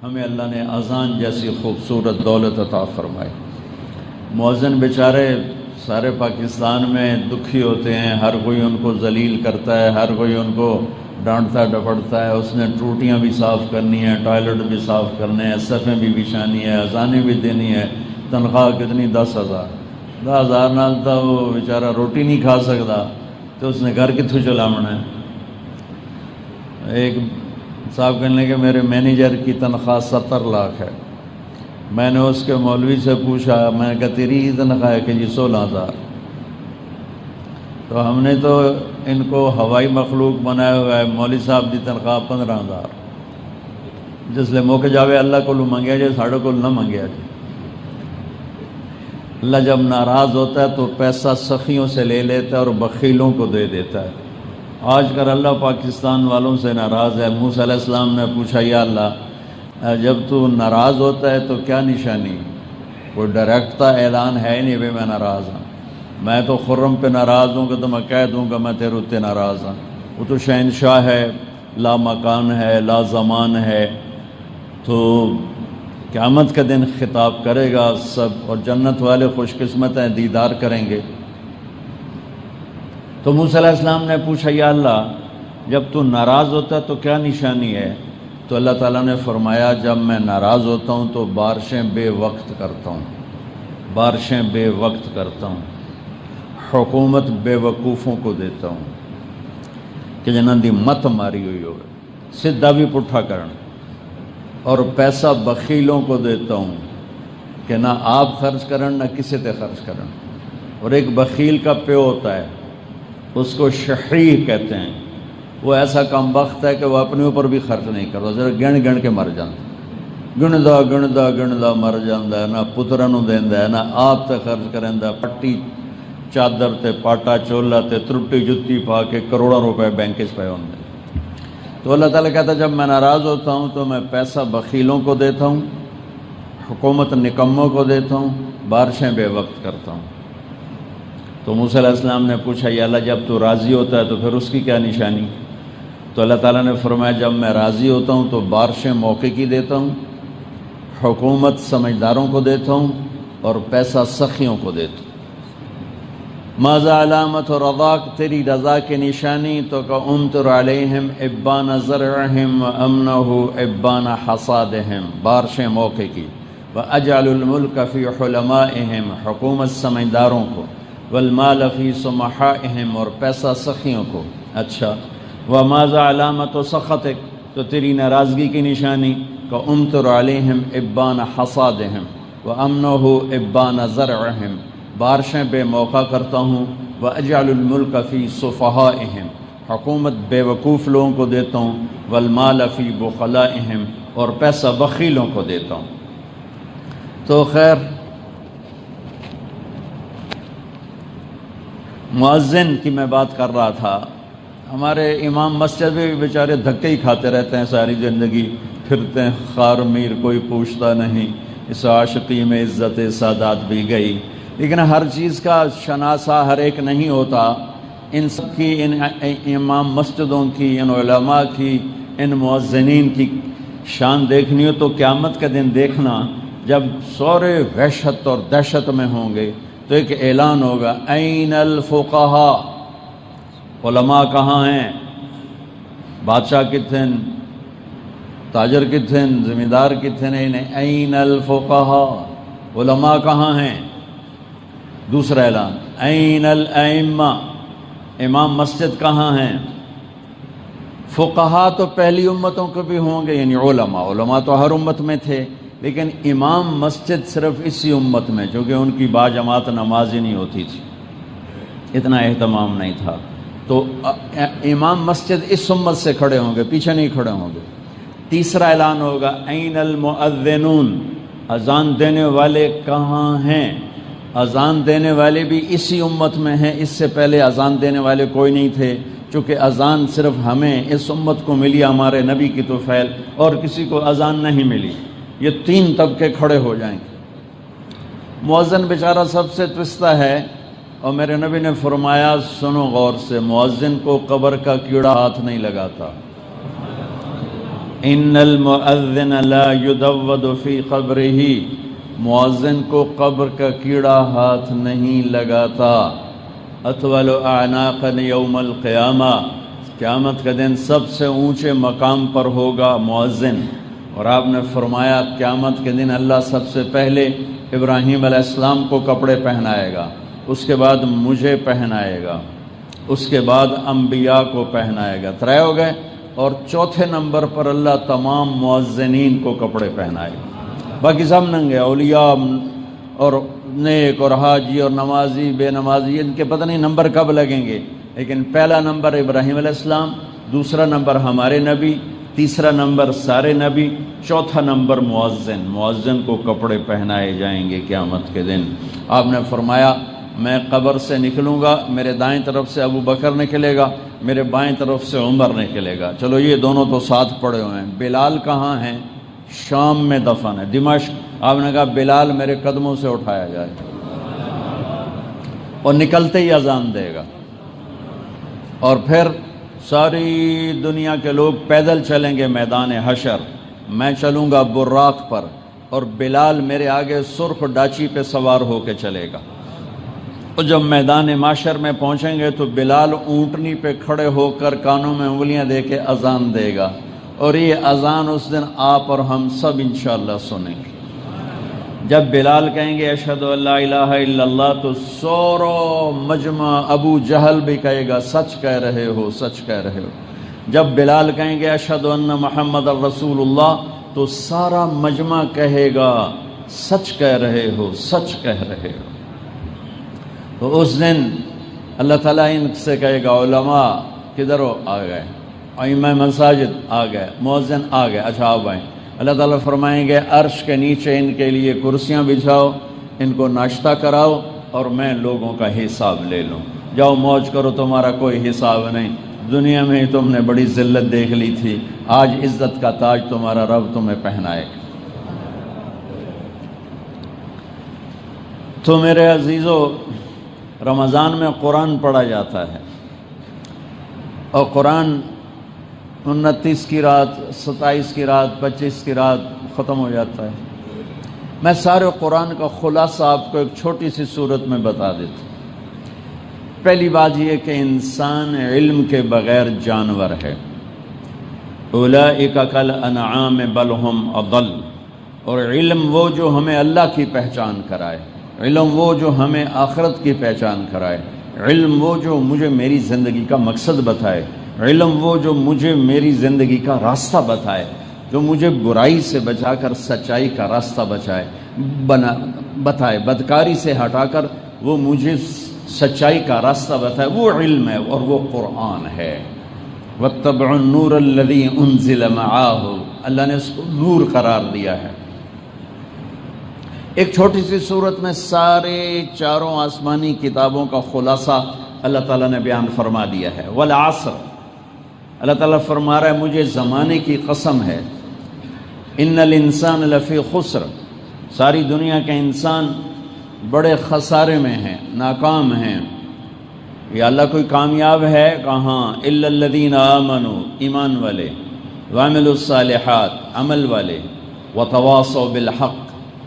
ہمیں اللہ نے اذان جیسی خوبصورت دولت عطا فرمائی۔ مؤذن بیچارے سارے پاکستان میں دکھی ہوتے ہیں، ہر کوئی ان کو ذلیل کرتا ہے، ہر کوئی ان کو ڈانٹتا ڈپٹتا ہے۔ اس نے ٹوٹیاں بھی صاف کرنی ہیں، ٹوائلٹ بھی صاف کرنے ہیں، صفیں بھی بچھانی ہے، اذانیں بھی دینی ہے۔ تنخواہ کتنی؟ 10,000۔ 10,000 نال تو وہ بیچارہ روٹی نہیں کھا سکتا، تو اس نے گھر کتوں چلاونا ہے؟ ایک صاحب کہنے کہ میرے مینیجر کی تنخواہ 70 لاکھ ہے۔ میں نے اس کے مولوی سے پوچھا، میں نے کہا تیری تنخواہ ہے کہ جی 16,000۔ تو ہم نے تو ان کو ہوائی مخلوق بنایا ہوا ہے، مولوی صاحب دی تنخواہ 15,000۔ جس لئے موقع جاوے اللہ کو منگیا جائے، ساڑھے کو نہ منگیا جائے۔ اللہ جب ناراض ہوتا ہے تو پیسہ سخیوں سے لے لیتا ہے اور بخیلوں کو دے دیتا ہے۔ آج کل اللہ پاکستان والوں سے ناراض ہے۔ موسیٰ علیہ السلام نے پوچھا یا اللہ جب تو ناراض ہوتا ہے تو کیا نشانی؟ کوئی ڈائریکٹ تا اعلان ہے نہیں بھی میں ناراض ہوں۔ میں تو خرم پہ ناراض ہوں کہ تو میں کہہ دوں گا میں تیرے اتنے ناراض ہوں۔ وہ تو شہنشاہ ہے، لا مکان ہے، لا زمان ہے، تو قیامت کے دن خطاب کرے گا سب، اور جنت والے خوش قسمت ہیں، دیدار کریں گے۔ تو موسیٰ علیہ السلام نے پوچھا یا اللہ جب تو ناراض ہوتا ہے تو کیا نشانی ہے؟ تو اللہ تعالیٰ نے فرمایا جب میں ناراض ہوتا ہوں تو بارشیں بے وقت کرتا ہوں، بارشیں بے وقت کرتا ہوں، حکومت بے وقوفوں کو دیتا ہوں کہ جنہاں دی مت ماری ہوئی ہوگی، سدھا بھی پٹھا کرنا، اور پیسہ بخیلوں کو دیتا ہوں کہ نہ آپ خرچ کرن نہ کسی تے خرچ کرن۔ اور ایک بخیل کا پیو ہوتا ہے، اس کو شحیح کہتے ہیں، وہ ایسا کم بخت ہے کہ وہ اپنے اوپر بھی خرچ نہیں کرتا، ذرا گن گن کے مر جاتا، گندا گندا گندا مر جاتا ہے، نہ پتروں نوں دیندا ہے، نہ آپ تے خرچ کریندا، پٹی چادر تے پاٹا چولا تے ترٹی جتی پا کے کروڑوں روپے بینک پہ ہوندے۔ تو اللہ تعالیٰ کہتا ہے جب میں ناراض ہوتا ہوں تو میں پیسہ بخیلوں کو دیتا ہوں، حکومت نکموں کو دیتا ہوں، بارشیں بے وقت کرتا ہوں۔ تو موسیٰ علیہ السلام نے پوچھا یا اللہ جب تو راضی ہوتا ہے تو پھر اس کی کیا نشانی؟ تو اللہ تعالیٰ نے فرمایا جب میں راضی ہوتا ہوں تو بارشیں موقع کی دیتا ہوں، حکومت سمجھداروں کو دیتا ہوں، اور پیسہ سخیوں کو دیتا ہوں۔ ماذا علامت رضاک، تیری رضا کی نشانی؟ تو کہ امطر علیہم ابان زرعہم وامنہ ابان حصادہم، بارشیں موقع کی، واجعل الملک فی حلمائہم، حکومت سمجھداروں کو، والمال فی سمحائہم، اور پیسہ سخیوں کو۔ اچھا وماذا علامت سخطک، تو تیری ناراضگی کی نشانی؟ کہ امطر علیہم ابان حصادہم وامنہ ابان زرعہم، بارشیں بے موقع کرتا ہوں، وَأَجْعَلُ الْمُلْكَ فِي صُفَحَائِهِمْ، حکومت بے وقوف لوگوں کو دیتا ہوں، وَالْمَالَ فِي بُخَلَائِهِمْ، اور پیسہ بخیلوں کو دیتا ہوں۔ تو خیر مؤذن کی میں بات کر رہا تھا، ہمارے امام مسجد میں بھی بیچارے دھکے ہی کھاتے رہتے ہیں ساری زندگی، پھرتے ہیں خار میر، کوئی پوچھتا نہیں، اس عاشقی میں عزت سادات بھی گئی۔ لیکن ہر چیز کا شناسہ ہر ایک نہیں ہوتا۔ ان سب کی، ان امام مسجدوں کی، ان علماء کی، ان مؤذنین کی شان دیکھنی ہو تو قیامت کے دن دیکھنا، جب سورے وحشت اور دہشت میں ہوں گے تو ایک اعلان ہوگا این الفقہاء، علماء کہاں ہیں؟ بادشاہ کتنے، تاجر کتنے، زمیندار کتنے، این الفقہاء، علماء کہاں ہیں؟ دوسرا اعلان این الائمہ، امام مسجد کہاں ہیں؟ فقہا تو پہلی امتوں کے بھی ہوں گے، یعنی علماء تو ہر امت میں تھے، لیکن امام مسجد صرف اسی امت میں، چونکہ ان کی باجماعت نماز ہی نہیں ہوتی تھی، اتنا اہتمام نہیں تھا، تو امام مسجد اس امت سے کھڑے ہوں گے، پیچھے نہیں کھڑے ہوں گے۔ تیسرا اعلان ہوگا این المؤذنون، اذان دینے والے کہاں ہیں؟ اذان دینے والے بھی اسی امت میں ہیں، اس سے پہلے اذان دینے والے کوئی نہیں تھے، چونکہ اذان صرف ہمیں اس امت کو ملی، ہمارے نبی کی طفیل، اور کسی کو اذان نہیں ملی۔ یہ تین طبقے کھڑے ہو جائیں گے۔ مؤذن بیچارہ سب سے پستہ ہے، اور میرے نبی نے فرمایا سنو غور سے، مؤذن کو قبر کا کیڑا ہاتھ نہیں لگاتا۔ ان المؤذن لا يدود فی قبرہ، مؤذن کو قبر کا کیڑا ہاتھ نہیں لگاتا۔ اطول اعناقا یوم القیامہ، قیامت کا دن سب سے اونچے مقام پر ہوگا مؤذن۔ اور آپ نے فرمایا قیامت کے دن اللہ سب سے پہلے ابراہیم علیہ السلام کو کپڑے پہنائے گا، اس کے بعد مجھے پہنائے گا، اس کے بعد انبیاء کو پہنائے گا، 3 ہو گئے، اور چوتھے نمبر پر اللہ تمام مؤذنین کو کپڑے پہنائے گا، باقی سب ننگے، اولیاء اور نیک اور حاجی اور نمازی بے نمازی، ان کے پتہ نہیں نمبر کب لگیں گے، لیکن پہلا نمبر ابراہیم علیہ السلام، دوسرا نمبر ہمارے نبی، تیسرا نمبر سارے نبی، چوتھا نمبر مؤذن۔ مؤذن کو کپڑے پہنائے جائیں گے قیامت کے دن۔ آپ نے فرمایا میں قبر سے نکلوں گا، میرے دائیں طرف سے ابو بکر نکلے گا، میرے بائیں طرف سے عمر نکلے گا۔ چلو یہ دونوں تو ساتھ پڑے ہوئے ہیں۔ بلال کہاں ہیں؟ شام میں دفن ہے، دمشق۔ آپ نے کہا بلال میرے قدموں سے اٹھایا جائے، اور نکلتے ہی اذان دے گا، اور پھر ساری دنیا کے لوگ پیدل چلیں گے میدان حشر، میں چلوں گا براق پر، اور بلال میرے آگے سرخ ڈاچی پہ سوار ہو کے چلے گا۔ اور جب میدان معاشر میں پہنچیں گے تو بلال اونٹنی پہ کھڑے ہو کر کانوں میں انگلیاں دے کے اذان دے گا، اور یہ اذان اس دن آپ اور ہم سب انشاءاللہ سنیں گے۔ جب بلال کہیں گے اشہد ان لا الہ الا اللہ، تو سورو مجمع ابو جہل بھی کہے گا سچ کہہ رہے ہو، سچ کہہ رہے ہو۔ جب بلال کہیں گے اشہد ان محمد الرسول اللہ، تو سارا مجمع کہے گا سچ کہہ رہے ہو، سچ کہہ رہے ہو۔ تو اس دن اللہ تعالیٰ ان سے کہے گا علماء کدھر ہو؟ آ گئے، ائمہ مساجد آ گئے، مؤذن آ گئے، اچھا آپ آئیں۔ اللہ تعالیٰ فرمائیں گے عرش کے نیچے ان کے لیے کرسیاں بچھاؤ، ان کو ناشتہ کراؤ، اور میں لوگوں کا حساب لے لوں۔ جاؤ موج کرو، تمہارا کوئی حساب نہیں، دنیا میں ہی تم نے بڑی ذلت دیکھ لی تھی، آج عزت کا تاج تمہارا رب تمہیں پہنائے گا۔ تو میرے عزیزو، رمضان میں قرآن پڑھا جاتا ہے، اور قرآن 29 کی رات، 27 کی رات، 25 کی رات ختم ہو جاتا ہے۔ میں سارے قرآن کا خلاصہ آپ کو ایک چھوٹی سی صورت میں بتا دیتا ہوں۔ پہلی بات یہ کہ انسان علم کے بغیر جانور ہے، اولئک کالانعام بل ہم اضل۔ اور علم وہ جو ہمیں اللہ کی پہچان کرائے، علم وہ جو ہمیں آخرت کی پہچان کرائے، علم وہ جو مجھے میری زندگی کا مقصد بتائے، علم وہ جو مجھے میری زندگی کا راستہ بتائے، جو مجھے برائی سے بچا کر سچائی کا راستہ بتائے، بدکاری سے ہٹا کر وہ مجھے سچائی کا راستہ بتائے، وہ علم ہے، اور وہ قرآن ہے۔ واتبعوا النور الذی انزل معاہ، اللہ نے اس کو نور قرار دیا ہے۔ ایک چھوٹی سی صورت میں سارے چاروں آسمانی کتابوں کا خلاصہ اللہ تعالیٰ نے بیان فرما دیا ہے۔ والعصر، اللہ تعالیٰ فرما رہا ہے مجھے زمانے کی قسم ہے، ان الانسان لفی خسر، ساری دنیا کے انسان بڑے خسارے میں ہیں، ناکام ہیں۔ یا اللہ کوئی کامیاب ہے؟ کہاں؟ الا الذین آمنوا، ایمان والے، وعملوا الصالحات، عمل والے، وتواصوا بالحق،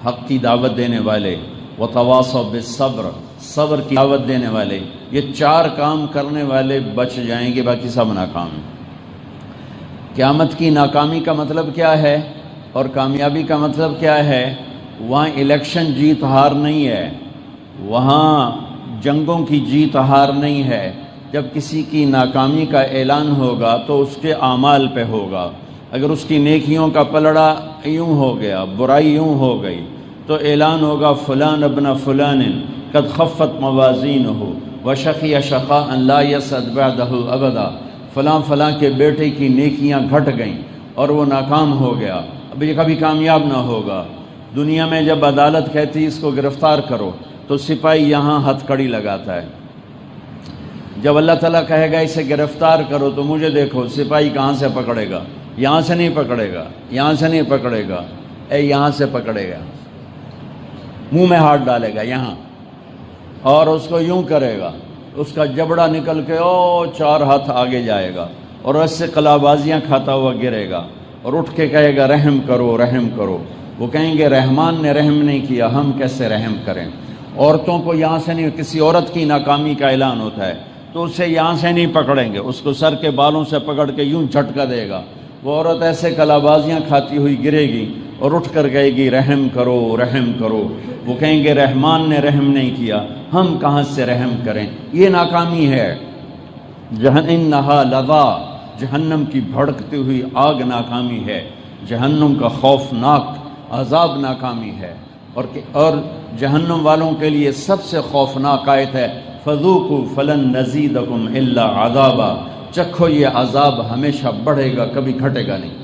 حق کی دعوت دینے والے، وتواصوا بالصبر، صبر کی دعوت دینے والے۔ یہ 4 کام کرنے والے بچ جائیں گے، باقی سب ناکام ہیں۔ قیامت کی ناکامی کا مطلب کیا ہے اور کامیابی کا مطلب کیا ہے؟ وہاں الیکشن جیت ہار نہیں ہے، وہاں جنگوں کی جیت ہار نہیں ہے۔ جب کسی کی ناکامی کا اعلان ہوگا تو اس کے اعمال پہ ہوگا۔ اگر اس کی نیکیوں کا پلڑا یوں ہو گیا، برائی یوں ہو گئی، تو اعلان ہوگا فلان ابن فلان قد خفت موازینہ وشقی شقاء لا یسعد بعدہ ابدا، فلاں فلاں کے بیٹے کی نیکیاں گھٹ گئیں اور وہ ناکام ہو گیا، اب یہ کبھی کامیاب نہ ہوگا۔ دنیا میں جب عدالت کہتی اس کو گرفتار کرو تو سپاہی یہاں ہتھ کڑی لگاتا ہے۔ جب اللہ تعالیٰ کہے گا اسے گرفتار کرو تو مجھے دیکھو سپاہی کہاں سے پکڑے گا؟ یہاں سے نہیں پکڑے گا، یہاں سے نہیں پکڑے گا، یہاں سے پکڑے گا، منہ میں ہاتھ ڈالے گا یہاں، اور اس کو یوں کرے گا، اس کا جبڑا نکل کے 4 ہاتھ آگے جائے گا، اور اس سے قلابازیاں کھاتا ہوا گرے گا، اور اٹھ کے کہے گا رحم کرو رحم کرو، وہ کہیں گے رحمان نے رحم نہیں کیا، ہم کیسے رحم کریں؟ عورتوں کو یہاں سے نہیں، کسی عورت کی ناکامی کا اعلان ہوتا ہے تو اسے یہاں سے نہیں پکڑیں گے، اس کو سر کے بالوں سے پکڑ کے یوں جھٹکا دے گا، وہ عورت ایسے کلابازیاں کھاتی ہوئی گرے گی اور اٹھ کر کہے گی رحم کرو رحم کرو، وہ کہیں گے رحمان نے رحم نہیں کیا، ہم کہاں سے رحم کریں؟ یہ ناکامی ہے۔ انہا لظا، جہنم کی بھڑکتی ہوئی آگ ناکامی ہے، جہنم کا خوفناک عذاب ناکامی ہے، اور جہنم والوں کے لیے سب سے خوفناک آیت ہے فذوقوا فلن نزیدکم الا عذابا، چکھو یہ عذاب ہمیشہ بڑھے گا، کبھی گھٹے گا نہیں۔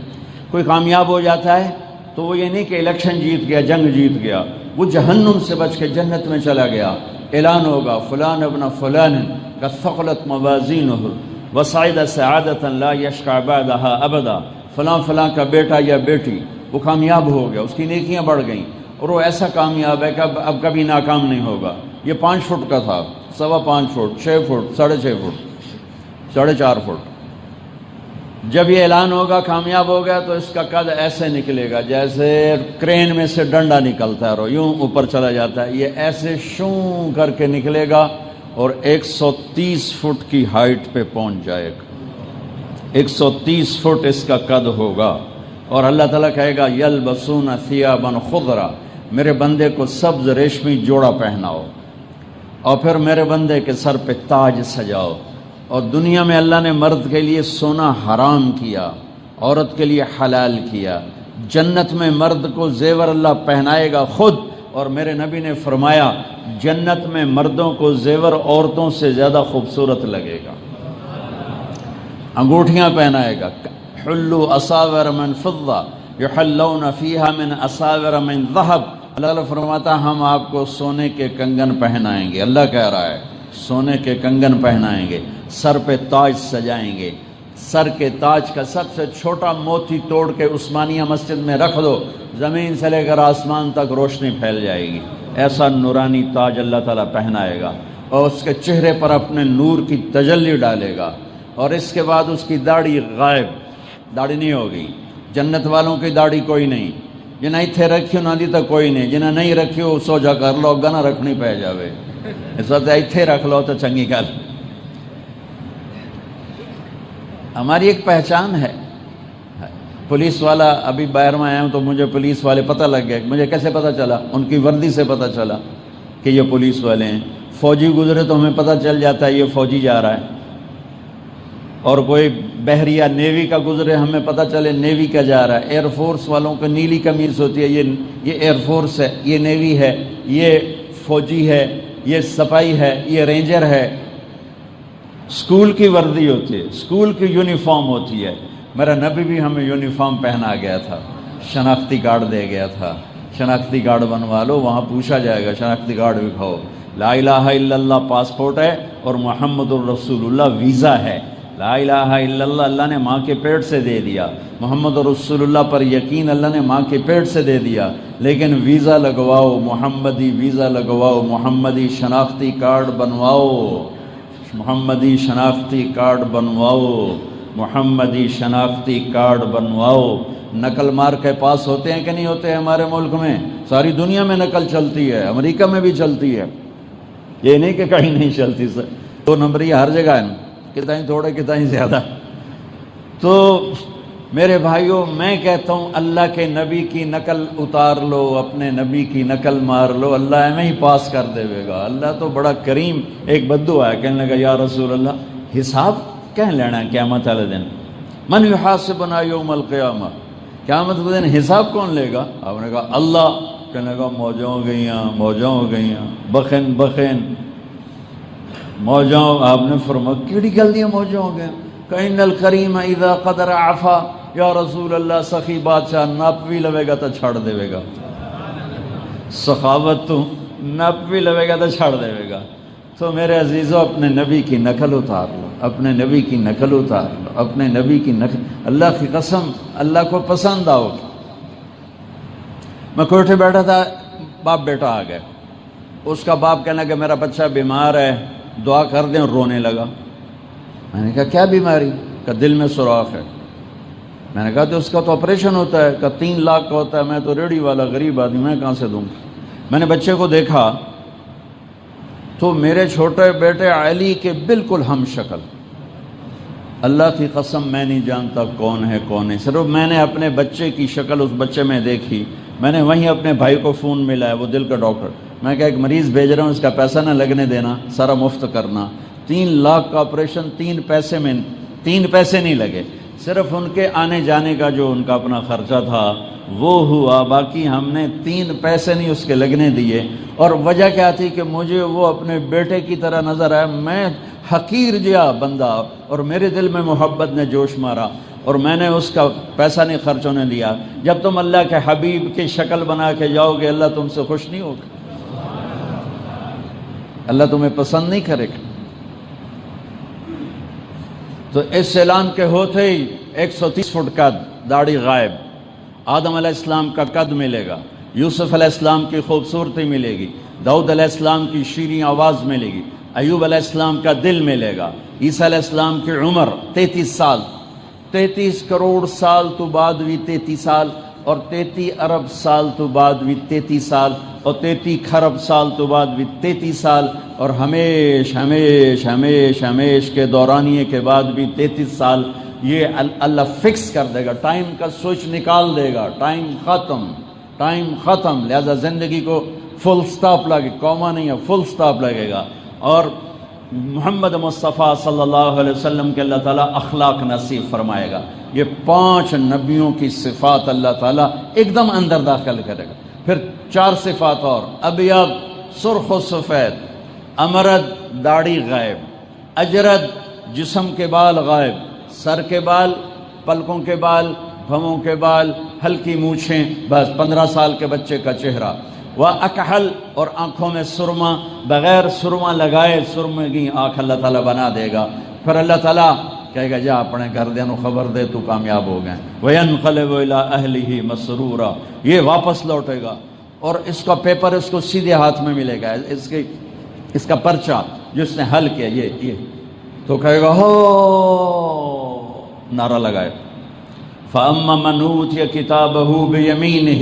کوئی کامیاب ہو جاتا ہے تو وہ یہ نہیں کہ الیکشن جیت گیا، جنگ جیت گیا، وہ جہنم سے بچ کے جنت میں چلا گیا، اعلان ہوگا فلان ابن فلان قد ثقلت موازینہ وصعد سعادۃ لا یشقى بعدها ابدا، فلاں فلاں کا بیٹا یا بیٹی وہ کامیاب ہو گیا، اس کی نیکیاں بڑھ گئیں اور وہ ایسا کامیاب ہے کہ اب کبھی ناکام نہیں ہوگا۔ یہ 5 فٹ کا تھا، 5.25 فٹ، 6 فٹ، 6.5 فٹ، 4.5 فٹ۔ جب یہ اعلان ہوگا کامیاب ہو گیا تو اس کا قد ایسے نکلے گا جیسے کرین میں سے ڈنڈا نکلتا ہے اور یوں اوپر چلا جاتا ہے، یہ ایسے شوں کر کے نکلے گا اور 130 فٹ کی ہائٹ پہ پہنچ جائے گا، 130 فٹ اس کا قد ہوگا، اور اللہ تعالیٰ کہے گا یلبسون ثیابا خضرا، میرے بندے کو سبز ریشمی جوڑا پہناؤ، اور پھر میرے بندے کے سر پہ تاج سجاؤ۔ اور دنیا میں اللہ نے مرد کے لیے سونا حرام کیا، عورت کے لیے حلال کیا، جنت میں مرد کو زیور اللہ پہنائے گا خود، اور میرے نبی نے فرمایا جنت میں مردوں کو زیور عورتوں سے زیادہ خوبصورت لگے گا، انگوٹھیاں پہنائے گا، حلوا اصاور من فضہ یحلون فیہا من اصاور من ذہب، اللہ فرماتا ہم آپ کو سونے کے کنگن پہنائیں گے، اللہ کہہ رہا ہے سونے کے کنگن پہنائیں گے، سر پہ تاج سجائیں گے، سر کے تاج کا سب سے چھوٹا موتی توڑ کے عثمانیہ مسجد میں رکھ دو، زمین سے لے کر آسمان تک روشنی پھیل جائے گی، ایسا نورانی تاج اللہ تعالیٰ پہنائے گا، اور اس کے چہرے پر اپنے نور کی تجلی ڈالے گا، اور اس کے بعد اس کی داڑھی غائب، داڑھی نہیں ہوگی، جنت والوں کی داڑھی کوئی نہیں، جنہیں اتھے رکھیو نہ دی تو کوئی نہیں، جنہیں نہیں رکھیو سو جا کر لو گنا رکھنی پہ جاوے، اس وقت اتھے رکھ لو تو چنگی گل۔ ہماری ایک پہچان ہے، پولیس والا، ابھی باہر میں آیا ہوں تو مجھے پولیس والے پتہ لگ گئے، مجھے کیسے پتہ چلا؟ ان کی وردی سے پتہ چلا کہ یہ پولیس والے ہیں، فوجی گزرے تو ہمیں پتہ چل جاتا ہے یہ فوجی جا رہا ہے، اور کوئی بحریہ نیوی کا گزرے ہمیں پتہ چلے نیوی کا جا رہا ہے، ایئر فورس والوں کو نیلی قمیض ہوتی ہے، یہ ایئر فورس ہے، یہ نیوی ہے، یہ فوجی ہے، یہ سپاہی ہے، یہ رینجر ہے، اسکول کی وردی ہوتی ہے، اسکول کی یونیفارم ہوتی ہے۔ میرا نبی بھی ہمیں یونیفارم پہنا گیا تھا، شناختی کارڈ دے گیا تھا، شناختی کارڈ بنوا لو، وہاں پوچھا جائے گا شناختی کارڈ دکھاؤ، لا الہ الا اللہ پاسپورٹ ہے اور محمد الرسول اللہ ویزا ہے، لا الہ الا اللہ اللہ نے ماں کے پیٹ سے دے دیا، محمد رسول اللہ پر یقین اللہ نے ماں کے پیٹ سے دے دیا، لیکن ویزا لگواؤ، محمدی ویزا لگواؤ، محمدی شناختی کارڈ بنواؤ، محمدی شناختی کارڈ بنواؤ، محمدی شناختی کارڈ بنواؤ۔ نقل مار کے پاس ہوتے ہیں کہ نہیں ہوتے ہمارے ملک میں؟ ساری دنیا میں نقل چلتی ہے، امریکہ میں بھی چلتی ہے، یہ نہیں کہ کہیں نہیں چلتی، 2 نمبری ہر جگہ ہے، کتنے تھوڑے کتنے زیادہ۔ تو میرے بھائیوں، میں کہتا ہوں اللہ کے نبی کی نقل اتار لو، اپنے نبی کی نقل مار لو، اللہ ایویں ہی پاس کر دے گا۔ اللہ تو بڑا کریم۔ ایک بدو آیا، کہنے لگا یا رسول اللہ حساب کہہ لینا ہے قیامت والے دن، من یحاسبنا یوم القیامہ، قیامت کے دن حساب کون لے گا؟ آپ نے کہا اللہ۔ کہنے لگا موجوں ہو گئیاں، موجوں ہو گئیاں، بخن بخن موجوں۔ آپ نے فرمایا کیڑی گل دیاں موجوں ہو گئے؟ کہ ان الکریم اذا قدر عفا، یا رسول اللہ سخی بادشاہ نپ بھی لوے گا تو چھڑ دے گا، سخاوت تو نپ بھی لوے گا تو چھڑ دے گا۔ تو میرے عزیزوں، اپنے نبی کی نقل اتار لو، اپنے نبی کی نقل اتار لو، اپنے نبی کی نقل، اللہ کی قسم اللہ کو پسند آؤ۔ میں کوٹھے بیٹھا تھا، باپ بیٹا آ گئے، اس کا باپ کہنا کہ میرا بچہ بیمار ہے، دعا کر دیں، اور رونے لگا۔ میں نے کہا کیا بیماری؟ کہ دل میں سوراخ ہے۔ میں نے کہا تو اس کا تو آپریشن ہوتا ہے، کہ 3 لاکھ کا ہوتا ہے، میں تو ریڑھی والا غریب آدمی، میں کہاں سے دوں؟ میں نے بچے کو دیکھا تو میرے چھوٹے بیٹے علی کے بالکل ہم شکل، اللہ کی قسم میں نہیں جانتا کون ہے کون ہے، صرف میں نے اپنے بچے کی شکل اس بچے میں دیکھی، میں نے وہیں اپنے بھائی کو فون ملایا، وہ دل کا ڈاکٹر، میں کہا ایک مریض بھیج رہا ہوں، اس کا پیسہ نہ لگنے دینا، سارا مفت کرنا۔ 3 لاکھ کا آپریشن 3 پیسے نہیں لگے، صرف ان کے آنے جانے کا جو ان کا اپنا خرچہ تھا وہ ہوا، باقی ہم نے 3 پیسے نہیں اس کے لگنے دیے۔ اور وجہ کیا تھی کہ مجھے وہ اپنے بیٹے کی طرح نظر آیا، میں حقیر جیا بندہ، اور میرے دل میں محبت نے جوش مارا، اور میں نے اس کا پیسہ نہیں خرچ ہونے دیا۔ جب تم اللہ کے حبیب کی شکل بنا کے جاؤ گے، اللہ تم سے خوش نہیں ہوگا، اللہ تمہیں پسند نہیں کرے گا۔ تو اس اعلان کے ہوتے ہی 130 فٹ کا داڑھی غائب، آدم علیہ السلام کا قد ملے گا، یوسف علیہ السلام کی خوبصورتی ملے گی، داؤد علیہ السلام کی شیریں آواز ملے گی، ایوب علیہ السلام کا دل ملے گا، عیسیٰ علیہ السلام کی عمر 33 سال، 33 کروڑ سال تو بعد بھی 33 سال، اور 33 ارب سال تو بعد بھی 33 سال، اور 33 کھرب سال تو بعد بھی 33 سال، اور ہمیش کے دورانیے کے بعد بھی 33 سال۔ یہ اللہ فکس کر دے گا، ٹائم کا سوئچ نکال دے گا، ٹائم ختم، لہذا زندگی کو فل سٹاپ لگے، کوما نہیں ہے، فل سٹاپ لگے گا۔ اور محمد مصطفیٰ صلی اللہ علیہ وسلم کے اللہ تعالیٰ اخلاق نصیب فرمائے گا۔ یہ 5 نبیوں کی صفات اللہ تعالیٰ ایک دم اندر داخل کرے گا۔ پھر 4 صفات اور، ابیض سرخ و سفید، امرد داڑھی غائب، اجرد جسم کے بال غائب، سر کے بال، پلکوں کے بال، بھووں کے بال، ہلکی مونچھیں، بس 15 سال کے بچے کا چہرہ، وَأَكْحَلْ اور آنکھوں میں سرما، بغیر سرما لگائے سرمگی آنکھ اللہ تعالیٰ بنا دے گا۔ پھر اللہ تعالیٰ کہے گا جا اپنے گھر دے نو خبر دے تو کامیاب ہو گئے، وَيَنْقَلِبُ إِلَىٰ أَهْلِهِ مَسْرُورًا، یہ واپس لوٹے گا، اور اس کا پیپر اس کو سیدھے ہاتھ میں ملے گا، اس کا پرچہ جس نے حل کیا، یہ تو کہے گا ہو، نعرہ لگائے، فَأَمَّا مَنْ أُوتِيَ كِتَابَهُ بِيَمِينِهِ،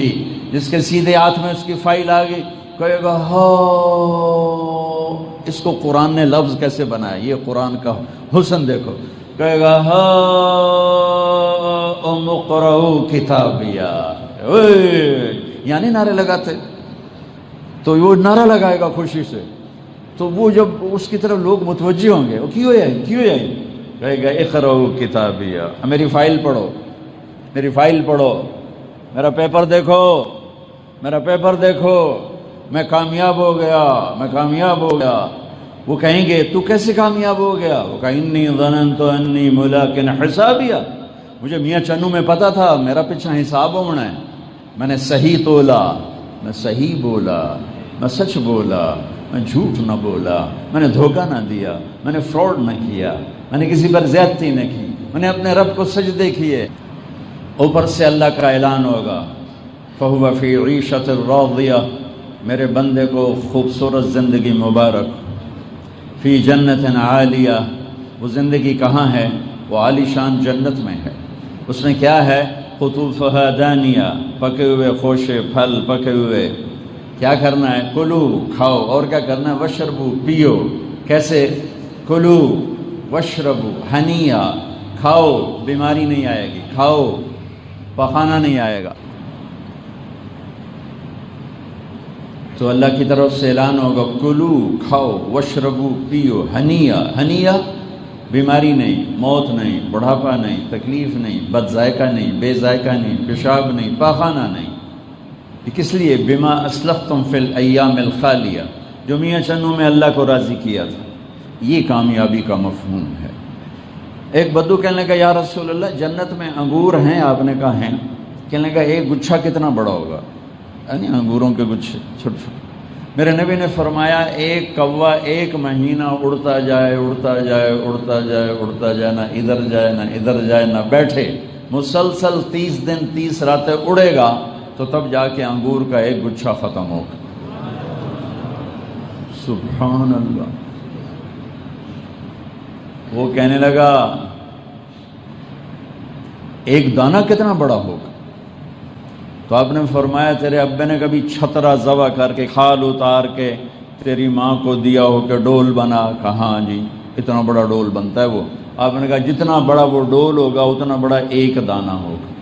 جس کے سیدھے ہاتھ میں اس کی فائل آ گئی، کہے گا ہو، اس کو قرآن نے لفظ کیسے بنایا، یہ قرآن کا حسن دیکھو، کہے گا ہو اقرؤوا کتابیہ، یعنی نعرے لگاتے، تو وہ نعرہ لگائے گا خوشی سے، تو وہ جب اس کی طرف لوگ متوجہ ہوں گے، وہ کیوں ہے، کہے گا اقرؤوا کتابیہ، میری فائل پڑھو، میرا پیپر دیکھو، میں کامیاب ہو گیا۔ وہ کہیں گے تو کیسے کامیاب ہو گیا؟ وہ کہا انی ظننت انی ملاق حسابیہ، مجھے میاں چنو میں پتا تھا میرا پیچھے حساب ہونا ہے، میں نے صحیح تولا، میں صحیح بولا، میں سچ بولا، میں جھوٹ نہ بولا، میں نے دھوکہ نہ دیا، میں نے فراڈ نہ کیا، میں نے کسی پر زیادتی نہ کی، میں نے اپنے رب کو سجدے کیے۔ اوپر سے اللہ کا اعلان ہوگا فَهُوَ فِي عِيشَةٍ رَاضِيَةٍ، میرے بندے کو خوبصورت زندگی مبارک، فی جنت عالیہ، وہ زندگی کہاں ہے؟ وہ عالی شان جنت میں ہے۔ اس میں کیا ہے؟ قطوفہا دانیہ، پکے ہوئے خوشے پھل پکے ہوئے۔ کیا کرنا ہے؟ کلو، کھاؤ، اور کیا کرنا ہے؟ وشربو، پیو۔ کیسے؟ کلو وشربو ہنیہ، کھاؤ، بیماری نہیں آئے گی، کھاؤ، پخانہ نہیں آئے گا۔ تو اللہ کی طرف سے اعلان ہوگا کلو، کھاؤ، وشربو، پیو، ہنیہ، بیماری نہیں، موت نہیں، بڑھاپا نہیں، تکلیف نہیں، بد ذائقہ نہیں، بے ذائقہ نہیں، پیشاب نہیں، پاخانہ نہیں۔ یہ کس لیے؟ بما اسلفتم فی الایام الخالیہ، جو میاں چنو میں اللہ کو راضی کیا تھا۔ یہ کامیابی کا مفہوم ہے۔ ایک بدو کہنے لگا یا رسول اللہ جنت میں انگور ہیں؟ آپ نے کہا ہیں۔ کہنے لگا ایک گچھا کتنا بڑا ہوگا؟ یعنی انگوروں کے گچھے چھوٹے چھوٹے۔ میرے نبی نے فرمایا ایک کوہ 1 مہینہ اڑتا جائے، نہ ادھر جائے نہ بیٹھے، مسلسل 30 دن 30 راتیں اڑے گا، تو تب جا کے انگور کا ایک گچھا ختم ہوگا۔ سبحان اللہ۔ وہ کہنے لگا ایک دانہ کتنا بڑا ہوگا؟ تو آپ نے فرمایا تیرے ابے نے کبھی چھترا ذبح کر کے کھال اتار کے تیری ماں کو دیا ہو کہ ڈول بنا؟ کہاں جی اتنا بڑا ڈول بنتا ہے وہ؟ آپ نے کہا جتنا بڑا وہ ڈول ہوگا اتنا بڑا ایک دانہ ہوگا۔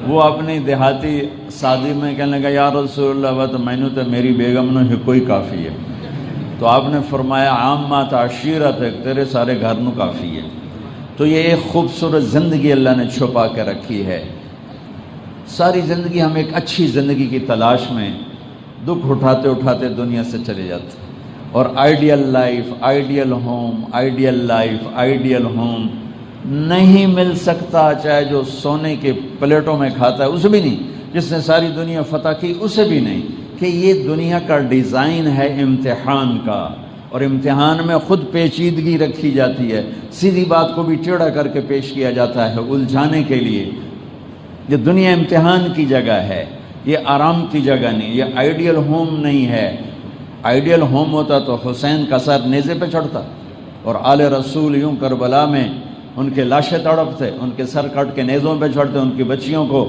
وہ اپنی دیہاتی شادی میں کہنے لگا یا رسول اللہ تو میں نے تو میری بیگم نے کوئی کافی ہے۔ تو آپ نے فرمایا عامات عشیرت ہے، تیرے سارے گھر نو کافی ہے۔ تو یہ ایک خوبصورت زندگی اللہ نے چھپا کے رکھی ہے۔ ساری زندگی ہم ایک اچھی زندگی کی تلاش میں دکھ اٹھاتے اٹھاتے دنیا سے چلے جاتے ہیں، اور ideal life, ideal home, ideal life, ideal home نہیں مل سکتا، چاہے جو سونے کے پلیٹوں میں کھاتا ہے اسے بھی نہیں، جس نے ساری دنیا فتح کی اسے بھی نہیں، کہ یہ دنیا کا ڈیزائن ہے امتحان کا، اور امتحان میں خود پیچیدگی رکھی جاتی ہے، سیدھی بات کو بھی ٹیڑھا کر کے پیش کیا جاتا ہے الجھانے کے لیے۔ یہ دنیا امتحان کی جگہ ہے، یہ آرام کی جگہ نہیں، یہ آئیڈیل ہوم نہیں ہے۔ آئیڈیل ہوم ہوتا تو حسین کا سر نیزے پہ چڑھتا، اور آل رسول یوں کربلا میں ان کے لاشیں تڑپتے، ان کے سر کٹ کے نیزوں پہ چڑھتے، ان کی بچیوں کو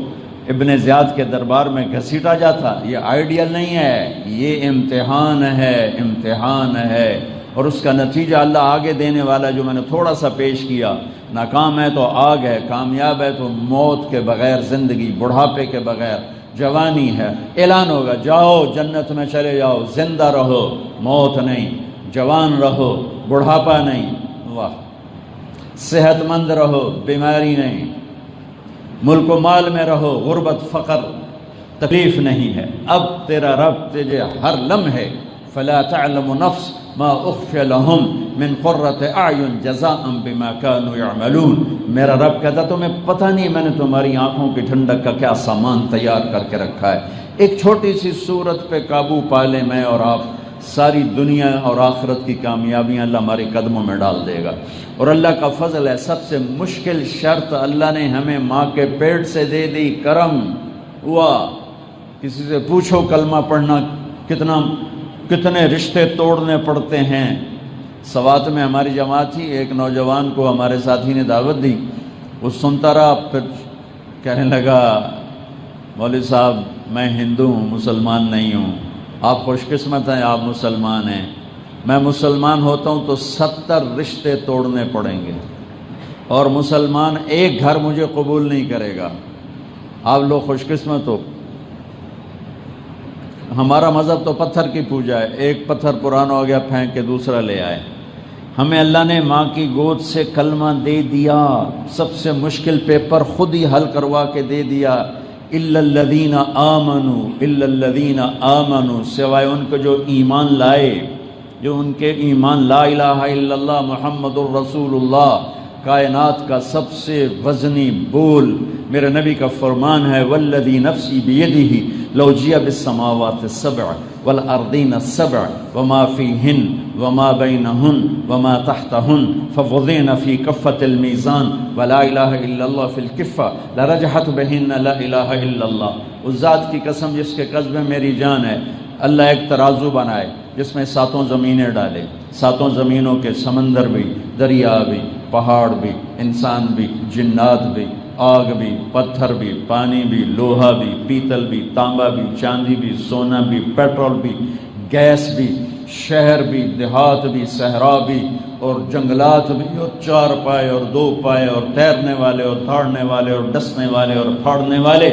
ابن زیاد کے دربار میں گھسیٹا جاتا۔ یہ آئیڈیل نہیں ہے، یہ امتحان ہے، امتحان ہے، اور اس کا نتیجہ اللہ آگے دینے والا جو میں نے تھوڑا سا پیش کیا۔ ناکام ہے تو آگ ہے، کامیاب ہے تو موت کے بغیر زندگی، بڑھاپے کے بغیر جوانی ہے۔ اعلان ہوگا جاؤ جنت میں چلے جاؤ، زندہ رہو، موت نہیں، جوان رہو، بڑھاپا نہیں، واہ، صحت مند رہو، بیماری نہیں، ملک و مال میں رہو، غربت فقر تکلیف نہیں ہے۔ اب تیرا رب تجھے ہر لمحے فلا تعلم نفس ما اخفی لهم من قرۃ اعین جزاء بما كانوا يعملون۔ میرا رب کہتا تمہیں پتہ نہیں میں نے تمہاری آنکھوں کی ٹھنڈک کا کیا سامان تیار کر کے رکھا ہے۔ ایک چھوٹی سی صورت پہ قابو پا لیں میں اور آپ، ساری دنیا اور آخرت کی کامیابیاں اللہ ہمارے قدموں میں ڈال دے گا۔ اور اللہ کا فضل ہے، سب سے مشکل شرط اللہ نے ہمیں ماں کے پیٹ سے دے دی، کرم ہوا۔ کسی سے پوچھو کلمہ پڑھنا کتنے رشتے توڑنے پڑتے ہیں۔ سوات میں ہماری جماعت تھی، ایک نوجوان کو ہمارے ساتھی نے دعوت دی، وہ سنتا رہا، پھر کہنے لگا مولوی صاحب میں ہندو ہوں، مسلمان نہیں ہوں۔ آپ خوش قسمت ہیں، آپ مسلمان ہیں، میں مسلمان ہوتا ہوں تو 70 رشتے توڑنے پڑیں گے، اور مسلمان ایک گھر مجھے قبول نہیں کرے گا۔ آپ لوگ خوش قسمت ہو۔ ہمارا مذہب تو پتھر کی پوجا ہے، ایک پتھر پرانا ہو گیا پھینک کے دوسرا لے آئے۔ ہمیں اللہ نے ماں کی گود سے کلمہ دے دیا، سب سے مشکل پیپر خود ہی حل کروا کے دے دیا۔ الا الذین آمنوا، الا الذین آمنوا، سوائے ان کو جو ایمان لائے، جو ان کے ایمان لا الہ الا اللہ محمد الرسول اللہ، کائنات کا سب سے وزنی بول میرے نبی کا فرمان ہے، والذی نفسی بیدہ لو جیء بالسماوات السبع والارضین السبع وما فیہن وما بینہن وما تحتہن فوضعن فی کفۃ المیزان ولا الہ الا اللہ فی الکفہ لرجحت بہن لا الہ الا اللہ۔ اس ذات کی قسم جس کے قصب میں میری جان ہے، اللہ ایک ترازو بنائے جس میں 7 زمینیں ڈالے، 7 زمینوں کے سمندر بھی، دریا بھی، پہاڑ بھی، انسان بھی، جنات بھی، آگ بھی، پتھر بھی، پانی بھی، لوہا بھی، پیتل بھی، تانبا بھی، چاندی بھی، سونا بھی، پیٹرول بھی، گیس بھی، شہر بھی، دیہات بھی، صحرا بھی، اور جنگلات بھی، اور 4 پائے اور 2 پائے، اور تیرنے والے اور دھاڑنے والے اور ڈسنے والے اور پھاڑنے والے،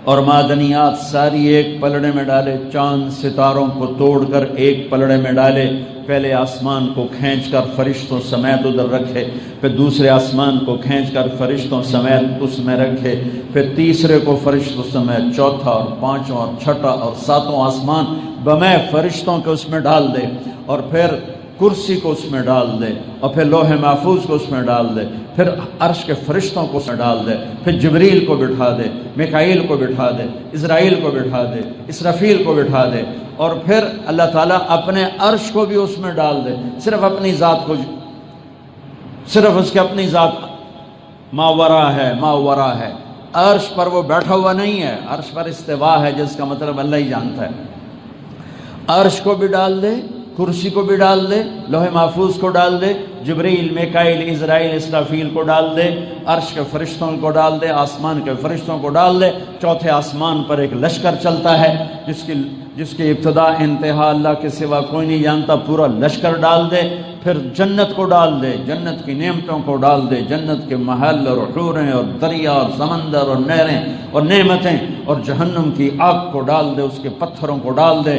اور معدنیات ساری ایک پلڑے میں ڈالے، چاند ستاروں کو توڑ کر ایک پلڑے میں ڈالے، پہلے آسمان کو کھینچ کر فرشتوں سمیت ادھر رکھے، پھر دوسرے آسمان کو کھینچ کر فرشتوں سمیت اس میں رکھے، پھر تیسرے کو فرشتوں سمیت، چوتھا اور 5واں اور 6واں اور 7واں آسمان بمے فرشتوں کے اس میں ڈال دے، اور پھر کرسی کو اس میں ڈال دے، اور پھر لوح محفوظ کو اس میں ڈال دے، پھر عرش کے فرشتوں کو اس میں ڈال دے، پھر جبریل کو بٹھا دے، میکائیل کو بٹھا دے، اسرائیل کو بٹھا دے، اسرافیل کو بٹھا دے، اور پھر اللہ تعالیٰ اپنے عرش کو بھی اس میں ڈال دے، صرف اپنی ذات کو، صرف اس کی اپنی ذات ماورا ہے، ماورا ہے، عرش پر وہ بیٹھا ہوا نہیں ہے، عرش پر استوا ہے، جس کا مطلب اللہ ہی جانتا ہے۔ عرش کو بھی ڈال دے، کرسی کو بھی ڈال دے، لوح محفوظ کو ڈال دے، جبریل، میکائیل، اسرائیل، اسرافیل کو ڈال دے، عرش کے فرشتوں کو ڈال دے، آسمان کے فرشتوں کو ڈال دے، چوتھے آسمان پر ایک لشکر چلتا ہے جس کی ابتدا انتہا اللہ کے سوا کوئی نہیں جانتا، پورا لشکر ڈال دے، پھر جنت کو ڈال دے، جنت کی نعمتوں کو ڈال دے، جنت کے محل اور حوریں اور دریا اور سمندر اور نہریں اور نعمتیں، اور جہنم کی آگ کو ڈال دے، اس کے پتھروں کو ڈال دے،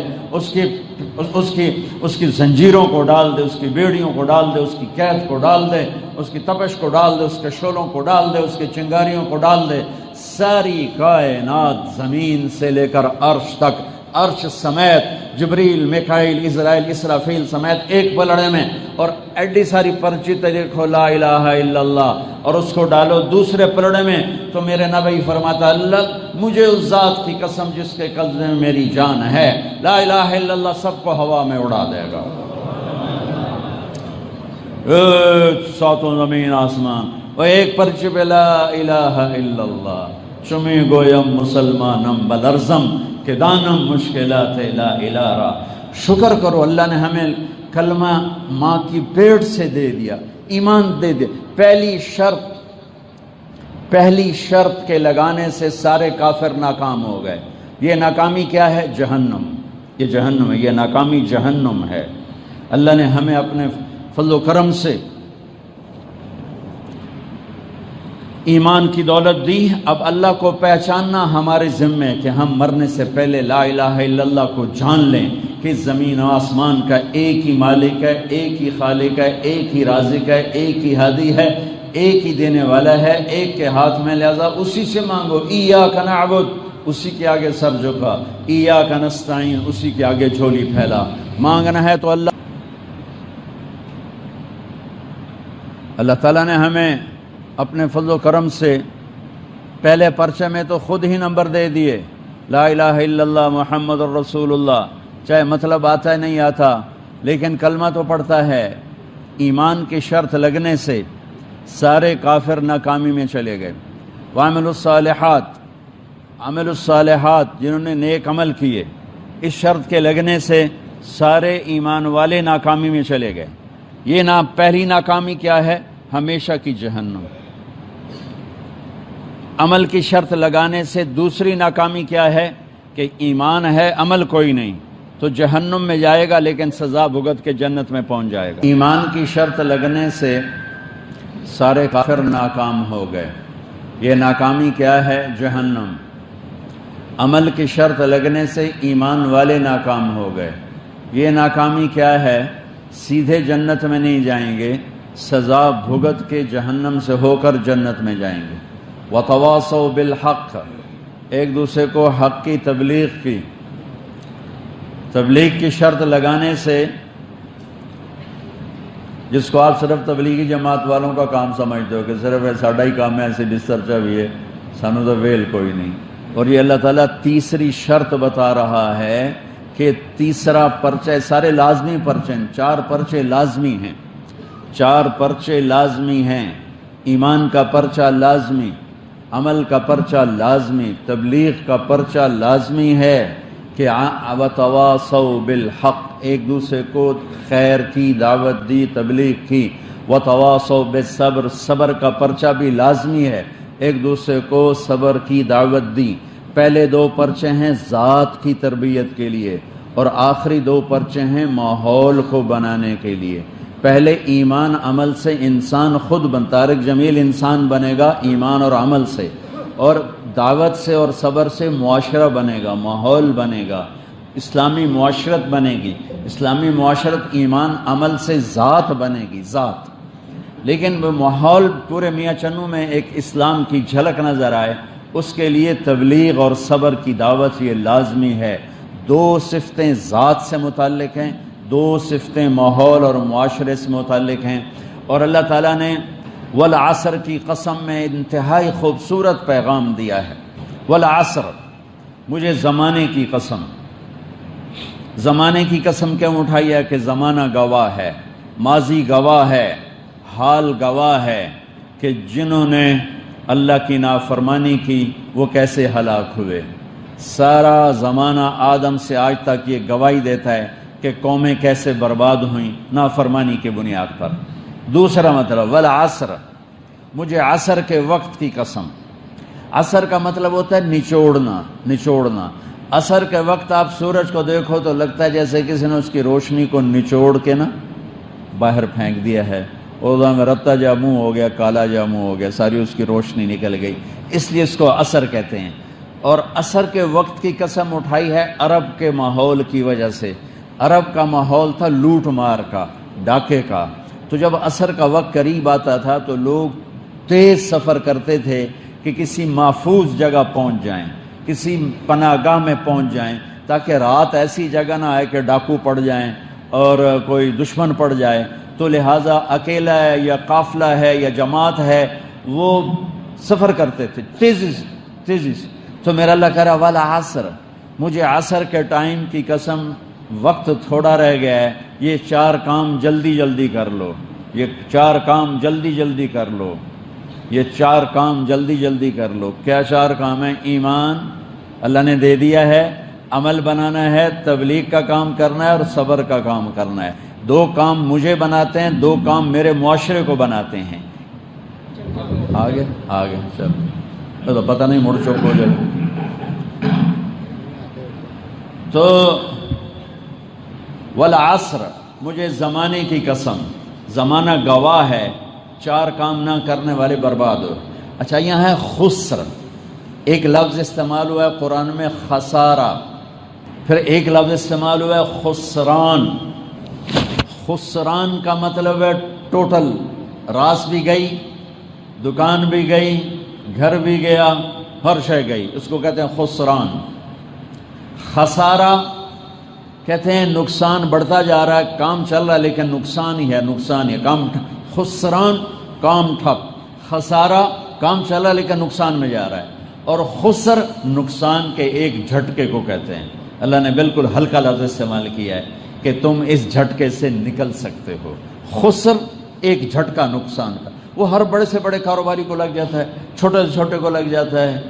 اس کی زنجیروں کو ڈال دے، اس کی بیڑیوں کو ڈال دے، اس کی قید کو ڈال دے، اس کی تپش کو ڈال دے، اس کے شعلوں کو ڈال دے، اس کے چنگاریوں کو ڈال دے، ساری کائنات زمین سے لے کر عرش تک، عرش سمیت، جبریل، میکائیل، اسرائیل، اسرافیل سمیت ایک پلڑے میں، اور ایڈی ساری پرچی تے لکھو لا الہ الا اللہ، اور اس کو ڈالو دوسرے پلڑے میں، تو میرے نبی فرماتا اللہ مجھے اس ذات کی قسم جس کے قبضے میں میری جان ہے، لا الہ الا اللہ سب کو ہوا میں اڑا دے گا، ساتوں زمین آسمان، وہ ایک پرچی پہ لا الہ الا اللہ، چمی گویم مسلمانم بلرزم کہ دانم مشکلات لا الہ را۔ شکر کرو اللہ نے ہمیں کلمہ ماں کی پیٹ سے دے دیا، ایمان دے دیا۔ پہلی شرط کے لگانے سے سارے کافر ناکام ہو گئے۔ یہ ناکامی کیا ہے؟ جہنم، یہ جہنم ہے، یہ ناکامی جہنم ہے۔ اللہ نے ہمیں اپنے فضل و کرم سے ایمان کی دولت دی، اب اللہ کو پہچاننا ہمارے ذمے کہ ہم مرنے سے پہلے لا الہ الا اللہ کو جان لیں کہ زمین و آسمان کا ایک ہی مالک ہے، ایک ہی خالق ہے، ایک ہی رازق ہے، ایک ہی ہادی ہے، ایک ہی دینے والا ہے، ایک کے ہاتھ میں، لہذا اسی سے مانگو۔ ایاک نعبد، اسی کے آگے سر جھکا، ایاک نستعین، اسی کے آگے جھولی پھیلا۔ مانگنا ہے تو اللہ تعالیٰ نے ہمیں اپنے فضل و کرم سے پہلے پرچے میں تو خود ہی نمبر دے دیے، لا الہ الا اللہ محمد الرسول اللہ، چاہے مطلب آتا ہے نہیں آتا لیکن کلمہ تو پڑھتا ہے۔ ایمان کی شرط لگنے سے سارے کافر ناکامی میں چلے گئے۔ وعملوا الصالحات، عمل الصالحات، جنہوں نے نیک عمل کیے، اس شرط کے لگنے سے سارے ایمان والے ناکامی میں چلے گئے۔ یہ پہلی ناکامی کیا ہے؟ ہمیشہ کی جہنم۔ عمل کی شرط لگانے سے دوسری ناکامی کیا ہے؟ کہ ایمان ہے، عمل کوئی نہیں، تو جہنم میں جائے گا لیکن سزا بھگت کے جنت میں پہنچ جائے گا۔ ایمان کی شرط لگنے سے سارے کافر ناکام ہو گئے، یہ ناکامی کیا ہے؟ جہنم۔ عمل کی شرط لگنے سے ایمان والے ناکام ہو گئے، یہ ناکامی کیا ہے؟ سیدھے جنت میں نہیں جائیں گے، سزا بھگت کے جہنم سے ہو کر جنت میں جائیں گے۔ وَتَوَاصَوْا بِالْحَقِّ، ایک دوسرے کو حق کی تبلیغ کی شرط لگانے سے، جس کو آپ صرف تبلیغی جماعت والوں کا کام سمجھتے ہو کہ صرف ساڈا ہی کام ہے، ایسے بستر چاہیے، سانو تو ویل کوئی نہیں، اور یہ اللہ تعالیٰ تیسری شرط بتا رہا ہے کہ تیسرا پرچہ، سارے لازمی پرچے، 4 پرچے لازمی ہیں، 4 پرچے لازمی ہیں۔ ایمان کا پرچہ لازمی، عمل کا پرچہ لازمی، تبلیغ کا پرچہ لازمی ہے کہ وَتَوَاصَوْا بِالْحَقِّ، ایک دوسرے کو خیر کی دعوت دی، تبلیغ کی۔ وَتَوَاصَوْا بِالصَّبْرِ، صبر کا پرچہ بھی لازمی ہے، ایک دوسرے کو صبر کی دعوت دی۔ پہلے 2 پرچے ہیں ذات کی تربیت کے لیے، اور آخری 2 پرچے ہیں ماحول کو بنانے کے لیے۔ پہلے ایمان عمل سے انسان خود طارق جمیل انسان بنے گا، ایمان اور عمل سے، اور دعوت سے اور صبر سے معاشرہ بنے گا، ماحول بنے گا، اسلامی معاشرت بنے گی۔ اسلامی معاشرت ایمان عمل سے ذات بنے گی، ذات۔ لیکن وہ ماحول پورے میاں چنو میں ایک اسلام کی جھلک نظر آئے، اس کے لیے تبلیغ اور صبر کی دعوت یہ لازمی ہے۔ 2 صفتیں ذات سے متعلق ہیں، 2 صفتیں ماحول اور معاشرے سے متعلق ہیں، اور اللہ تعالیٰ نے والعصر کی قسم میں انتہائی خوبصورت پیغام دیا ہے۔ والعصر، مجھے زمانے کی قسم۔ زمانے کی قسم کیوں اٹھائی ہے؟ کہ زمانہ گواہ ہے، ماضی گواہ ہے، حال گواہ ہے کہ جنہوں نے اللہ کی نافرمانی کی وہ کیسے ہلاک ہوئے۔ سارا زمانہ آدم سے آج تک یہ گواہی دیتا ہے کہ قومیں کیسے برباد ہوئیں نافرمانی کی بنیاد پر۔ دوسرا مطلب والعصر، مجھے عصر کے وقت کی قسم۔ عصر کا مطلب ہوتا ہے نچوڑنا، نچوڑنا۔ عصر کے وقت آپ سورج کو دیکھو تو لگتا ہے جیسے کسی نے اس کی روشنی کو نچوڑ کے نا باہر پھینک دیا ہے، اوضاع میں رتا جا منہ ہو گیا، کالا جا منہ ہو گیا، ساری اس کی روشنی نکل گئی، اس لیے اس کو عصر کہتے ہیں۔ اور عصر کے وقت کی قسم اٹھائی ہے عرب کے ماحول کی وجہ سے۔ عرب کا ماحول تھا لوٹ مار کا، ڈاکے کا، تو جب عصر کا وقت قریب آتا تھا تو لوگ تیز سفر کرتے تھے کہ کسی محفوظ جگہ پہنچ جائیں، کسی پناہ گاہ میں پہنچ جائیں، تاکہ رات ایسی جگہ نہ آئے کہ ڈاکو پڑ جائیں اور کوئی دشمن پڑ جائے۔ تو لہٰذا اکیلا ہے یا قافلہ ہے یا جماعت ہے، وہ سفر کرتے تھے تیزی سے۔ تو میرا اللہ کہہ رہا والعصر، مجھے عصر کے ٹائم کی قسم، وقت تھوڑا رہ گیا ہے، یہ 4 کام جلدی جلدی کر لو، یہ 4 کام جلدی جلدی کر لو، یہ 4 کام جلدی جلدی کر لو۔ کیا 4 کام ہیں؟ ایمان اللہ نے دے دیا ہے، عمل بنانا ہے، تبلیغ کا کام کرنا ہے اور صبر کا کام کرنا ہے۔ 2 کام مجھے بناتے ہیں، 2 کام میرے معاشرے کو بناتے ہیں۔ آگے چل تو پتہ نہیں مڑ چوک ہو جائے۔ تو والعصر، مجھے زمانے کی قسم، زمانہ گواہ ہے، 4 کام نہ کرنے والے برباد ہو۔ اچھا یہاں ہے خسر، ایک لفظ استعمال ہوا ہے قرآن میں خسارہ، پھر ایک لفظ استعمال ہوا ہے خسران۔ خسران کا مطلب ہے ٹوٹل، راس بھی گئی، دکان بھی گئی، گھر بھی گیا، ہر شے گئی، اس کو کہتے ہیں خسران۔ خسارہ کہتے ہیں نقصان بڑھتا جا رہا ہے، کام چل رہا ہے لیکن نقصان ہی ہے، نقصان ہے، کام خسران کام ٹھپ، خسارہ کام چل رہا ہے لیکن نقصان میں جا رہا ہے، اور خسر نقصان کے ایک جھٹکے کو کہتے ہیں۔ اللہ نے بالکل ہلکا لفظ استعمال کیا ہے کہ تم اس جھٹکے سے نکل سکتے ہو۔ خسر ایک جھٹکا نقصان کا، وہ ہر بڑے سے بڑے کاروباری کو لگ جاتا ہے، چھوٹے سے چھوٹے کو لگ جاتا ہے،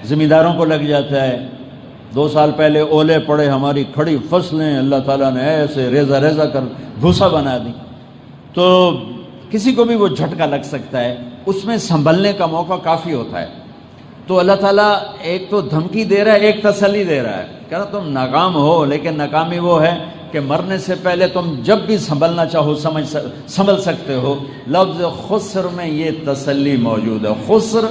زمینداروں کو لگ جاتا ہے۔ 2 سال پہلے اولے پڑے، ہماری کھڑی فصلیں اللہ تعالیٰ نے ایسے ریزہ ریزہ کر بھوسا بنا دی، تو کسی کو بھی وہ جھٹکا لگ سکتا ہے، اس میں سنبھلنے کا موقع کافی ہوتا ہے۔ تو اللہ تعالیٰ ایک تو دھمکی دے رہا ہے، ایک تسلی دے رہا ہے، کہہ رہا تم ناکام ہو، لیکن ناکامی وہ ہے کہ مرنے سے پہلے تم جب بھی سنبھلنا چاہو سنبھل سکتے ہو۔ لفظ خسر میں یہ تسلی موجود ہے۔ خسر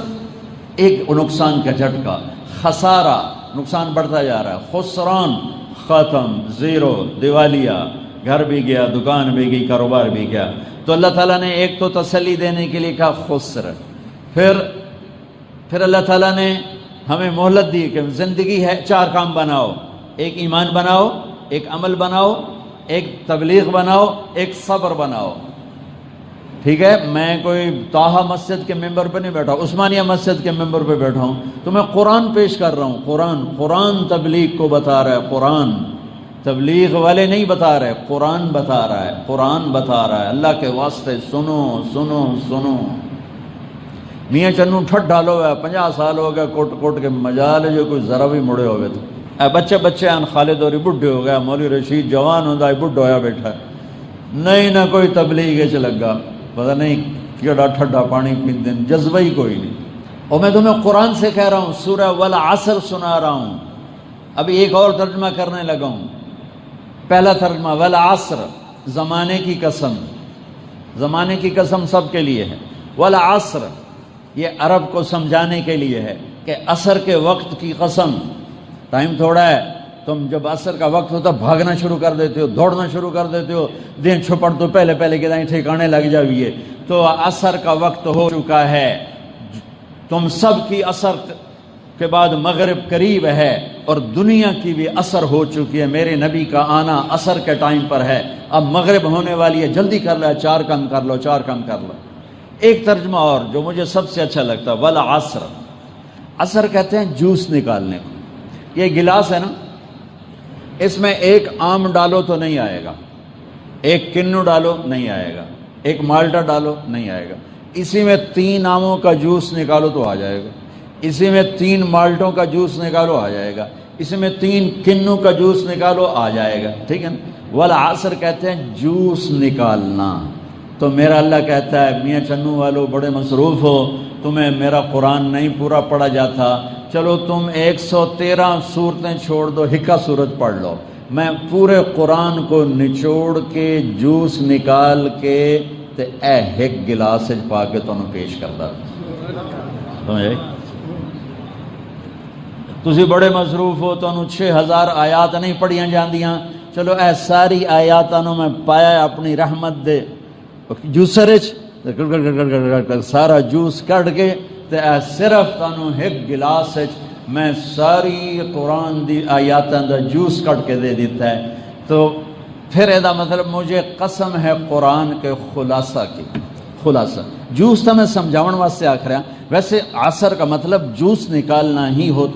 ایک نقصان کا جھٹکا، خسارہ نقصان بڑھتا جا رہا ہے، خسران ختم، زیرو، دیوالیہ، گھر بھی گیا، دکان بھی گئی، کاروبار بھی گیا۔ تو اللہ تعالیٰ نے ایک تو تسلی دینے کے لیے کہا خسر، پھر اللہ تعالیٰ نے ہمیں مہلت دی کہ زندگی ہے، 4 کام بناؤ، ایک ایمان بناؤ، ایک عمل بناؤ، ایک تبلیغ بناؤ، ایک صبر بناؤ۔ ٹھیک ہے، میں کوئی طٰہٰ مسجد کے ممبر پہ نہیں بیٹھا، عثمانیہ مسجد کے ممبر پہ بیٹھا ہوں، تو میں قرآن پیش کر رہا ہوں۔ قرآن تبلیغ کو بتا رہا ہے، قرآن تبلیغ والے نہیں بتا رہے، قرآن بتا رہا ہے، قرآن بتا رہا ہے۔ اللہ کے واسطے سنو سنو سنو۔ میاں چنو ٹھٹ ڈالو ہے، 50 سال ہو گئے کوٹ کوٹ کے مجال ہے جو کوئی ذرا بھی مڑے ہوئے تو بچے آن خالد اور بڈھے ہو گیا، مولوی رشید جوان ہوتا ہے، بڈھا ہویا بیٹھا ہے، نہیں نہ کوئی تبلیغ چ لگا، پتہ نہیں کیڑا ٹھڈا پانی پیندے، جذبہ ہی کوئی نہیں۔ اور میں تمہیں قرآن سے کہہ رہا ہوں، سورہ والعصر سنا رہا ہوں، ابھی ایک اور ترجمہ کرنے لگا ہوں۔ پہلا ترجمہ والعصر، زمانے کی قسم، زمانے کی قسم سب کے لیے ہے۔ والعصر یہ عرب کو سمجھانے کے لیے ہے کہ عصر کے وقت کی قسم، ٹائم تھوڑا ہے، تم جب عصر کا وقت ہوتا بھاگنا شروع کر دیتے ہو، دوڑنا شروع کر دیتے ہو، دن چھپڑ تو پہلے کے دائیں ٹھکانے لگ جائیے، تو عصر کا وقت ہو چکا ہے، تم سب کی عصر کے بعد مغرب قریب ہے، اور دنیا کی بھی عصر ہو چکی ہے، میرے نبی کا آنا عصر کے ٹائم پر ہے، اب مغرب ہونے والی ہے، جلدی کر لو، 4 کام کر لو، 4 کام کر لو۔ ایک ترجمہ اور جو مجھے سب سے اچھا لگتا ہے، والعصر، عصر کہتے ہیں جوس نکالنے کو۔ یہ گلاس ہے نا، اس میں ایک آم ڈالو تو نہیں آئے گا، ایک کنو ڈالو نہیں آئے گا، ایک مالٹا ڈالو نہیں آئے گا، اسی میں 3 آموں کا جوس نکالو تو آ جائے گا، اسی میں 3 مالٹوں کا جوس نکالو آ جائے گا، اس میں 3 کنوں کا جوس نکالو آ جائے گا، ٹھیک ہے نا۔ والعصر کہتے ہیں جوس نکالنا۔ تو میرا اللہ کہتا ہے میاں چنو والو بڑے مصروف ہو، تمہیں میرا قرآن نہیں پورا پڑھا جاتا، چلو تم 113 سورتیں چھوڑ دو، ہکا سورت پڑھ لو، میں پورے قرآن کو نچوڑ کے جوس نکال کے تے اے ہک گلاس پا کے تمہیں پیش کرتا۔ سمجھے؟ تسی بڑے مصروف ہو، تمہیں 6000 آیات نہیں پڑھیاں جاندیاں، چلو اے ساری آیاتوں میں پایا اپنی رحمت دے جوسر سارا جوس کٹ کے تے اے صرف تانوں ایک گلاس میں ساری قرآن دی آیاتاں دا جوس کٹ کے دے دیتا ہے۔ تو پھر ادا مطلب مجھے قسم ہے قرآن کے خلاصہ کی، خلاصہ جوس تو میں سمجھاؤن واسطے آکھ رہا، ویسے عصر کا مطلب جوس نکالنا ہی ہو۔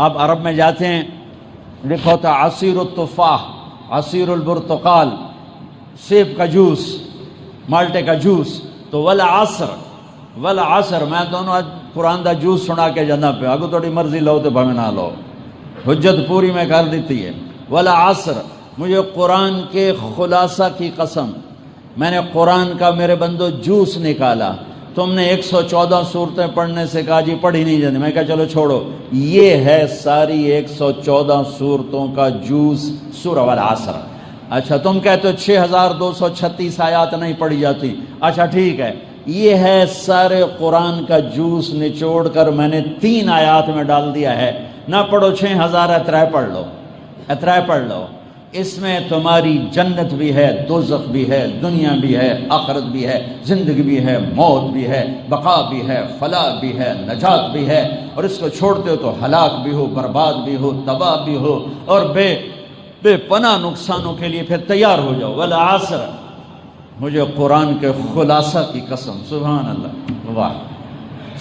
آپ عرب میں جاتے ہیں، لکھا ہوتا عصیر التفاح، عصیر البرتقال، سیب کا جوس، مالٹے کا جوس، تو والعصر، والعصر میں دونوں آج قرآن دا جوس سنا کے جانا پہ، اگر تھوڑی مرضی لو تو بھاوے نہ لو، حجت پوری میں کر دیتی ہے۔ والعصر، مجھے قرآن کے خلاصہ کی قسم، میں نے قرآن کا میرے بندو جوس نکالا۔ تم نے 114 صورتیں پڑھنے سے کہا جی پڑھی نہیں جاتی، میں کہا چلو چھوڑو، یہ ہے ساری 114 صورتوں کا جوس سورہ والعصر۔ اچھا تم کہتے ہو 6236 آیات نہیں پڑھی جاتی، اچھا ٹھیک ہے، یہ ہے سارے قرآن کا جوس نچوڑ کر میں نے 3 آیات میں ڈال دیا ہے، نہ پڑھو 6000، اترائے پڑھ لو، اترائے پڑھ لو، اس میں تمہاری جنت بھی ہے، دوزخ بھی ہے، دنیا بھی ہے، آخرت بھی ہے، زندگی بھی ہے، موت بھی ہے، بقا بھی ہے، فلاح بھی ہے، نجات بھی ہے، اور اس کو چھوڑتے ہو تو ہلاک بھی ہو، برباد بھی ہو، تباہ بھی ہو، اور بے پناہ نقصانوں کے لیے پھر تیار ہو جاؤ۔ والعصر، مجھے قرآن کے خلاصہ کی قسم، سبحان اللہ، واہ،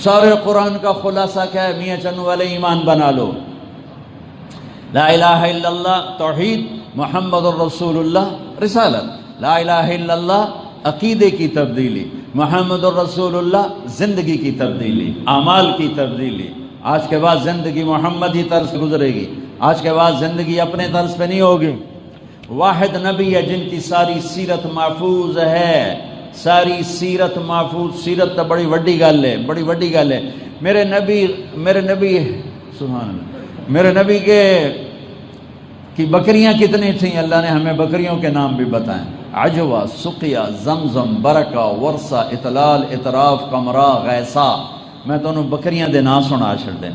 سارے قرآن کا خلاصہ کیا ہے؟ میاں چنو والے ایمان بنا لو، لا الہ الا اللہ توحید، محمد الرسول اللہ رسالت، لا الہ الا اللہ عقیدے کی تبدیلی، محمد الرسول اللہ زندگی کی تبدیلی، اعمال کی تبدیلی۔ آج کے بعد زندگی محمدی طرز گزرے گی، آج کے بعد زندگی اپنے طرز پہ نہیں ہوگی۔ واحد نبی ہے جن کی ساری سیرت محفوظ ہے، ساری سیرت محفوظ، سیرت تو بڑی وڈی گل ہے، بڑی وڈی گل ہے۔ میرے نبی سبحان اللہ، میرے نبی کی بکریاں کتنی تھیں؟ اللہ نے ہمیں بکریوں کے نام بھی بتائیں، عجوہ، سقیہ، زمزم، برکہ، ورثہ، اطلال، اطراف، کمرہ، غیثہ۔ میں دونوں بکریاں دے نام سنا چھڑ دیں،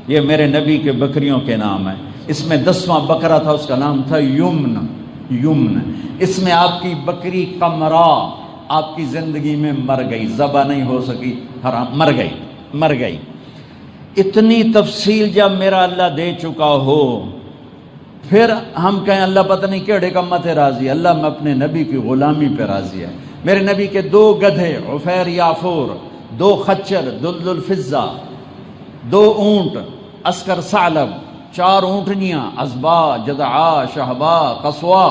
یہ میرے نبی کے بکریوں کے نام ہیں۔ اس میں 10واں بکرا تھا، اس کا نام تھا یمن، یمن۔ اس میں آپ کی بکری کمرہ آپ کی زندگی میں مر گئی، ذبح نہیں ہو سکی، حرام، مر گئی۔ اتنی تفصیل جب میرا اللہ دے چکا ہو، پھر ہم کہیں اللہ پتہ نہیں کیڑے کمت راضی ہے؟ اللہ میں اپنے نبی کی غلامی پہ راضی ہے۔ میرے نبی کے 2 گدھے، عفیر یافور، 2 خچر، دلدل فضہ، 2 اونٹ، عسکر ثعلب، 4 اونٹنیاں، ازبا، جدعا، شہبا، قصوا۔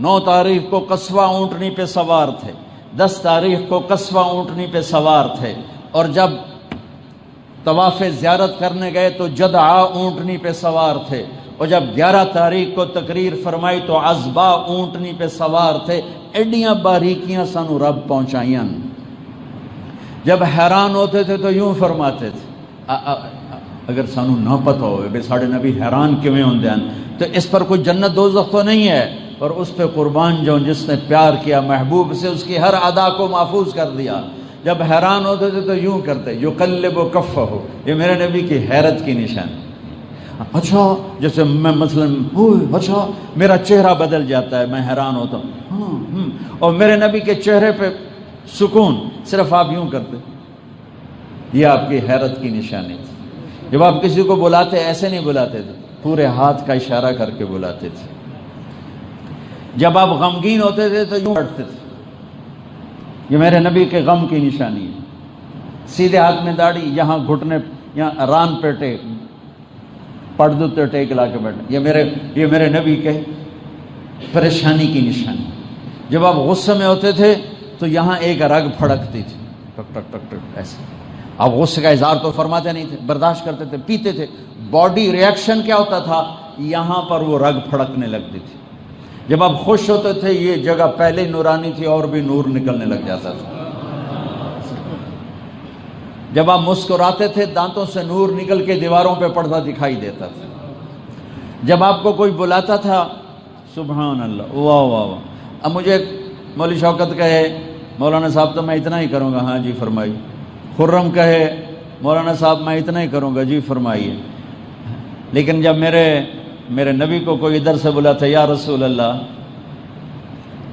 9 تاریخ کو قصوا اونٹنی پہ سوار تھے، 10 تاریخ کو قصوا اونٹنی پہ سوار تھے، اور جب طواف زیارت کرنے گئے تو جدعا اونٹنی پہ سوار تھے، اور جب 11 تاریخ کو تقریر فرمائی تو ازبا اونٹنی پہ سوار تھے۔ ایڈیاں باریکیاں سانو رب پہنچائیاں۔ جب حیران ہوتے تھے تو یوں فرماتے تھے، اگر سانو نہ پتہ ہوئے بے ساڑھے نبی حیران کیویں ہوندے ہیں تو اس پر کوئی جنت دوزخ تو نہیں ہے، پر اس پہ قربان جو جس نے پیار کیا محبوب سے، اس کی ہر ادا کو محفوظ کر دیا۔ جب حیران ہوتے تھے تو یوں کرتے، یقلب کفہ، یہ میرے نبی کی حیرت کی نشان۔ اچھا جیسے میں مثلا اچھا میرا چہرہ بدل جاتا ہے، میں حیران ہوتا ہوں، اور میرے نبی کے چہرے پہ سکون، صرف آپ یوں کرتے، یہ آپ کی حیرت کی نشانی تھی۔ جب آپ کسی کو بلاتے ایسے نہیں بلاتے تھے، پورے ہاتھ کا اشارہ کر کے بلاتے تھے۔ جب آپ غمگین ہوتے تھے تو یوں کرتے تھے، یہ میرے نبی کے غم کی نشانی ہے۔ سیدھے ہاتھ میں داڑھی، یہاں گھٹنے، یہاں ران پہ ٹیک، پردے ٹیک لا کے بیٹھے، یہ میرے نبی کے پریشانی کی نشانی۔ جب آپ غصے میں ہوتے تھے تو یہاں ایک رگ پھڑکتی تھی، ٹک ٹک ٹک ٹک ایسے، اب غصے کا اظہار تو فرماتے نہیں تھے، برداشت کرتے تھے، پیتے تھے. باڈی ریئیکشن کیا ہوتا تھا؟ یہاں پر وہ رگ پھڑکنے لگتی تھی. جب آپ خوش ہوتے تھے یہ جگہ پہلے نورانی تھی اور بھی نور نکلنے لگ جاتا تھا. جب آپ مسکراتے تھے دانتوں سے نور نکل کے دیواروں پہ پڑتا دکھائی دیتا تھا. جب آپ کو کوئی بلاتا تھا سبحان اللہ، واہ واہ واہ. اب مجھے مولوی شوکت کہے مولانا صاحب تو میں اتنا ہی کروں گا، ہاں جی فرمائی. خرم کہے مولانا صاحب میں اتنا ہی کروں گا، جی فرمائیے. لیکن جب میرے نبی کو کوئی ادھر سے بلا تھا یا رسول اللہ،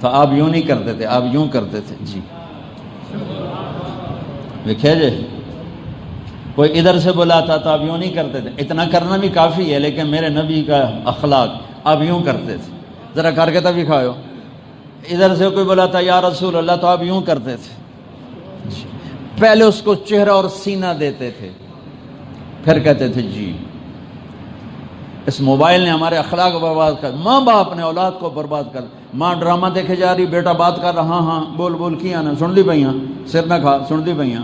تو آپ یوں نہیں کرتے تھے، آپ یوں کرتے تھے. جی دیکھے جی، کوئی ادھر سے بلاتا تو آپ یوں نہیں کرتے تھے. اتنا کرنا بھی کافی ہے، لیکن میرے نبی کا اخلاق آپ یوں کرتے تھے. ذرا کر کے تبھی کھاؤ. ادھر سے کوئی بلاتا یا رسول اللہ تو آپ یوں کرتے تھے. پہلے اس کو چہرہ اور سینہ دیتے تھے، پھر کہتے تھے جی. اس موبائل نے ہمارے اخلاق برباد کر، ماں باپ نے اولاد کو برباد کر. ماں ڈرامہ دیکھے جا رہی، بیٹا بات کر رہا، ہاں بول بول کیا نا، سن دی بھائیاں، سر نہ کھا، سن دی بھائیاں.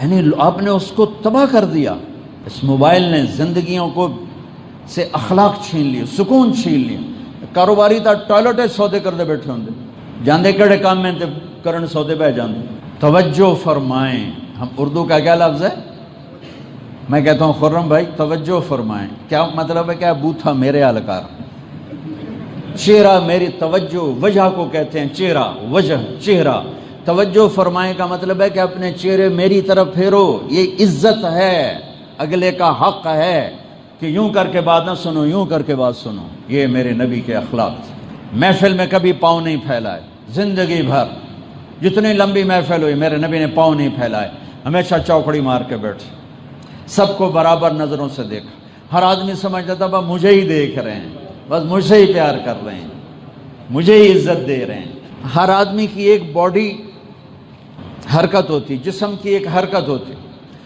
یعنی آپ نے اس کو تباہ کر دیا. اس موبائل نے زندگیوں کو سے اخلاق چھین لیے، سکون چھین لیا. کاروباری تا ٹوائلٹ سودے کرتے بیٹھے ہوں، جاندے کڑے کام میں کرن سودے بہ جاندے. توجہ فرمائیں. ہم اردو کا کیا لفظ ہے؟ میں کہتا ہوں خرم بھائی توجہ فرمائیں. کیا مطلب ہے؟ کیا بوتھا میرے الکار، چہرہ میری توجہ، وجہ کو کہتے ہیں چہرہ، وجہ چہرہ. توجہ فرمائیں کا مطلب ہے کہ اپنے چہرے میری طرف پھیرو. یہ عزت ہے، اگلے کا حق ہے کہ یوں کر کے بات نہ سنو، یوں کر کے بات سنو. یہ میرے نبی کے اخلاق تھے. محفل میں کبھی پاؤں نہیں پھیلائے، زندگی بھر جتنی لمبی محفل ہوئی میرے نبی نے پاؤں نہیں پھیلائے. ہمیشہ چوکڑی مار کے بیٹھے، سب کو برابر نظروں سے دیکھا. ہر آدمی سمجھتا تھا بس مجھے ہی دیکھ رہے ہیں، بس مجھ سے ہی پیار کر رہے ہیں، مجھے ہی عزت دے رہے ہیں. ہر آدمی کی ایک باڈی حرکت ہوتی، جسم کی ایک حرکت ہوتی.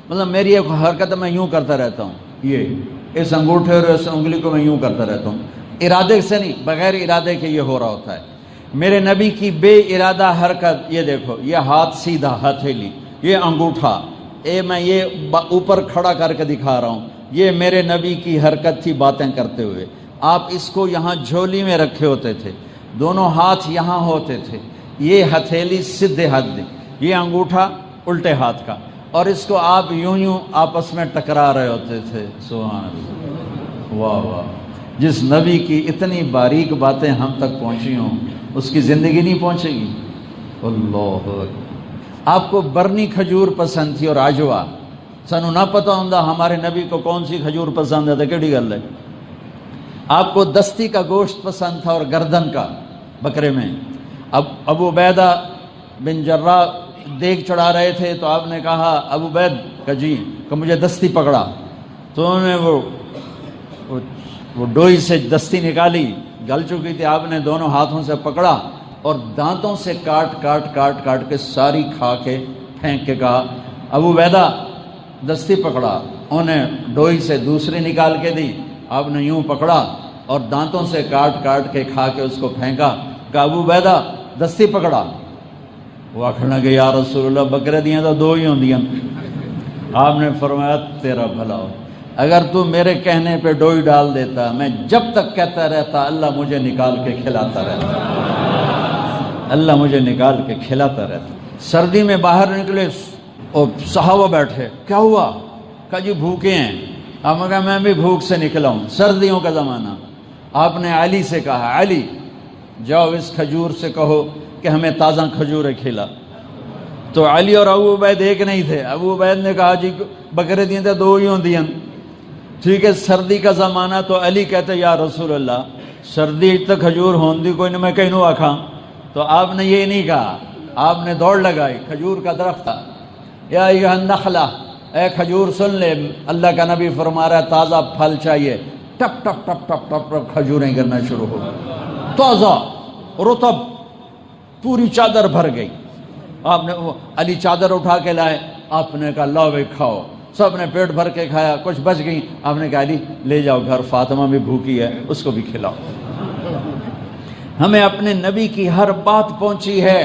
مطلب میری ایک حرکت میں یوں کرتا رہتا ہوں، یہ اس انگوٹھے اور اس انگلی کو میں یوں کرتا رہتا ہوں، ارادے سے نہیں، بغیر ارادے کے یہ ہو رہا ہوتا ہے. میرے نبی کی بے ارادہ حرکت، یہ دیکھو، یہ ہاتھ سیدھا ہتھیلی، یہ انگوٹھا، میں یہ اوپر کھڑا کر کے دکھا رہا ہوں، یہ میرے نبی کی حرکت تھی باتیں کرتے ہوئے. آپ اس کو یہاں جھولی میں رکھے ہوتے تھے، دونوں ہاتھ یہاں ہوتے تھے، یہ ہتھیلی سیدھے ہاتھ دی، یہ انگوٹھا الٹے ہاتھ کا، اور اس کو آپ یوں یوں آپس میں ٹکرا رہے ہوتے تھے. سبحان اللہ، واہ واہ. جس نبی کی اتنی باریک باتیں ہم تک پہنچی ہوں، اس کی زندگی نہیں پہنچے گی. اللہ اکبر. آپ کو برنی کھجور پسند تھی اور آجوا، سانو نہ پتہ ہوندا ہمارے نبی کو کون سی کھجور پسند ہے، تو کیڑی گل ہے. آپ کو دستی کا گوشت پسند تھا اور گردن کا بکرے میں. اب ابو عبیدہ بن جراح دیگ چڑھا رہے تھے تو آپ نے کہا ابو عبید کا جی کہ مجھے دستی پکڑا. تو انہوں نے وہ ڈوئی سے دستی نکالی، گل چکی تھی. آپ نے دونوں ہاتھوں سے پکڑا اور دانتوں سے کاٹ کاٹ کاٹ کاٹ کے ساری کھا کے پھینک کے کہا ابو عبیدہ دستی پکڑا. انہوں نے ڈوئی سے دوسری نکال کے دی، آپ نے یوں پکڑا اور دانتوں سے کاٹ کاٹ کے کھا کے اس کو پھینکا. کہا ابو عبیدہ دستی پکڑا. وہ آخنا کہ یا رسول اللہ بکرے دیاں تو دو ہی ہوندیاں. آپ نے فرمایا تیرا بھلا ہو، اگر تو میرے کہنے پہ ڈوئی ڈال دیتا، میں جب تک کہتا رہتا اللہ مجھے نکال کے کھلاتا رہتا، اللہ مجھے نکال کے کھلاتا رہتا. سردی میں باہر نکلے اور صحابہ بیٹھے، کیا ہوا؟ کہا جی بھوکے ہیں. آپ نے کہا میں بھی بھوک سے نکلا ہوں، سردیوں کا زمانہ. آپ نے علی سے کہا علی جاؤ اس کھجور سے کہو کہ ہمیں تازہ کھجوریں کھلا. تو علی اور ابو عبید ایک نہیں تھے. ابو عبید نے کہا جی بکرے دیاں تو دو ہی ہوندیاں، ٹھیک ہے سردی کا زمانہ. تو علی کہتے یا رسول اللہ سردی تک کھجور ہوندی کوئی نہیں، میں کہیں آکھاں. تو آپ نے یہ نہیں کہا، آپ نے دوڑ لگائی. کھجور کا درخت تھا. یا ایھا النخلہ، اے کھجور سن لے، اللہ کا نبی فرما رہا ہے تازہ پھل چاہیے. ٹپ ٹپ ٹپ ٹپ ٹپ ٹپ کھجوریں گرنا شروع ہو گئی، تازہ رطب، پوری چادر بھر گئی. آپ نے علی چادر اٹھا کے لائے، آپ نے کہا لاؤ بھائی کھاؤ. سب نے پیٹ بھر کے کھایا، کچھ بچ گئی. آپ نے کہا علی لے جاؤ گھر، فاطمہ بھی بھوکی ہے اس کو بھی کھلاؤ. ہمیں اپنے نبی کی ہر بات پہنچی ہے،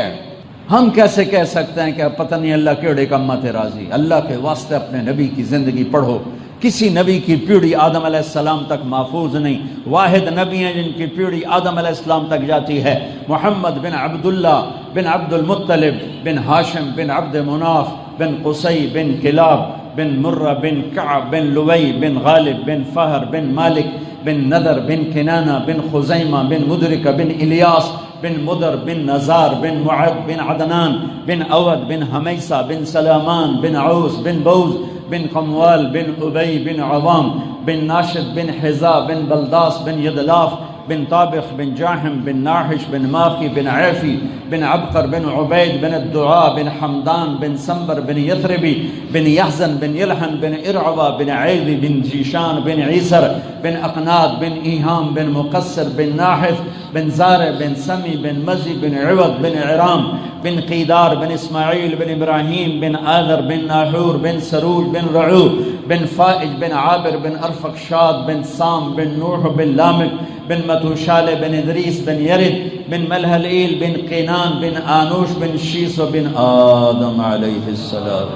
ہم کیسے کہہ سکتے ہیں کہ پتہ نہیں اللہ کیڑے کا امت راضی؟ اللہ کے واسطے اپنے نبی کی زندگی پڑھو. کسی نبی کی پیڑھی آدم علیہ السلام تک محفوظ نہیں. واحد نبی ہیں جن کی پیڑھی آدم علیہ السلام تک جاتی ہے، محمد بن عبداللہ بن عبد المطلب بن ہاشم بن عبد مناف بن قصی بن کلاب بن مرہ بن کعب بن لوی بن غالب بن فہر بن مالک بن نذر بن کنانہ بن خزیمہ بن مدرکہ بن الیاس بن مدر بن نزار بن معد بن عدنان بن اود بن حمیسہ بن سلامان بن عوس بن بوز بن قموال بن ابی بن عوام بن ناشد بن حذا بن بلداس بن یدلاف بن طابخ بن جاحم بن ناحش بن ماقی بن عیفی بن عبقر بن عبید بن الدعاء بن حمدان بن سنبر بن یثربی بن یحزن بن یلحن بن ارعوہ بن عیدی بن جیشان بن عیسر بن اقناد بن ایہام بن مقصر بن ناحث بن زارع بن سمی بن مزی بن عوض بن عرام بن قیدار بن اسماعیل بن ابراہیم بن آذر بن ناحور بن سروج بن رعو بن فائج بن عابر بن ارفقشاد بن سام بن نوح بن لامک بن متوشال بن ادریس بن یرد بن ملحلیل بن قینان بن آنوش بن شیس و بن آدم علیہ السلام.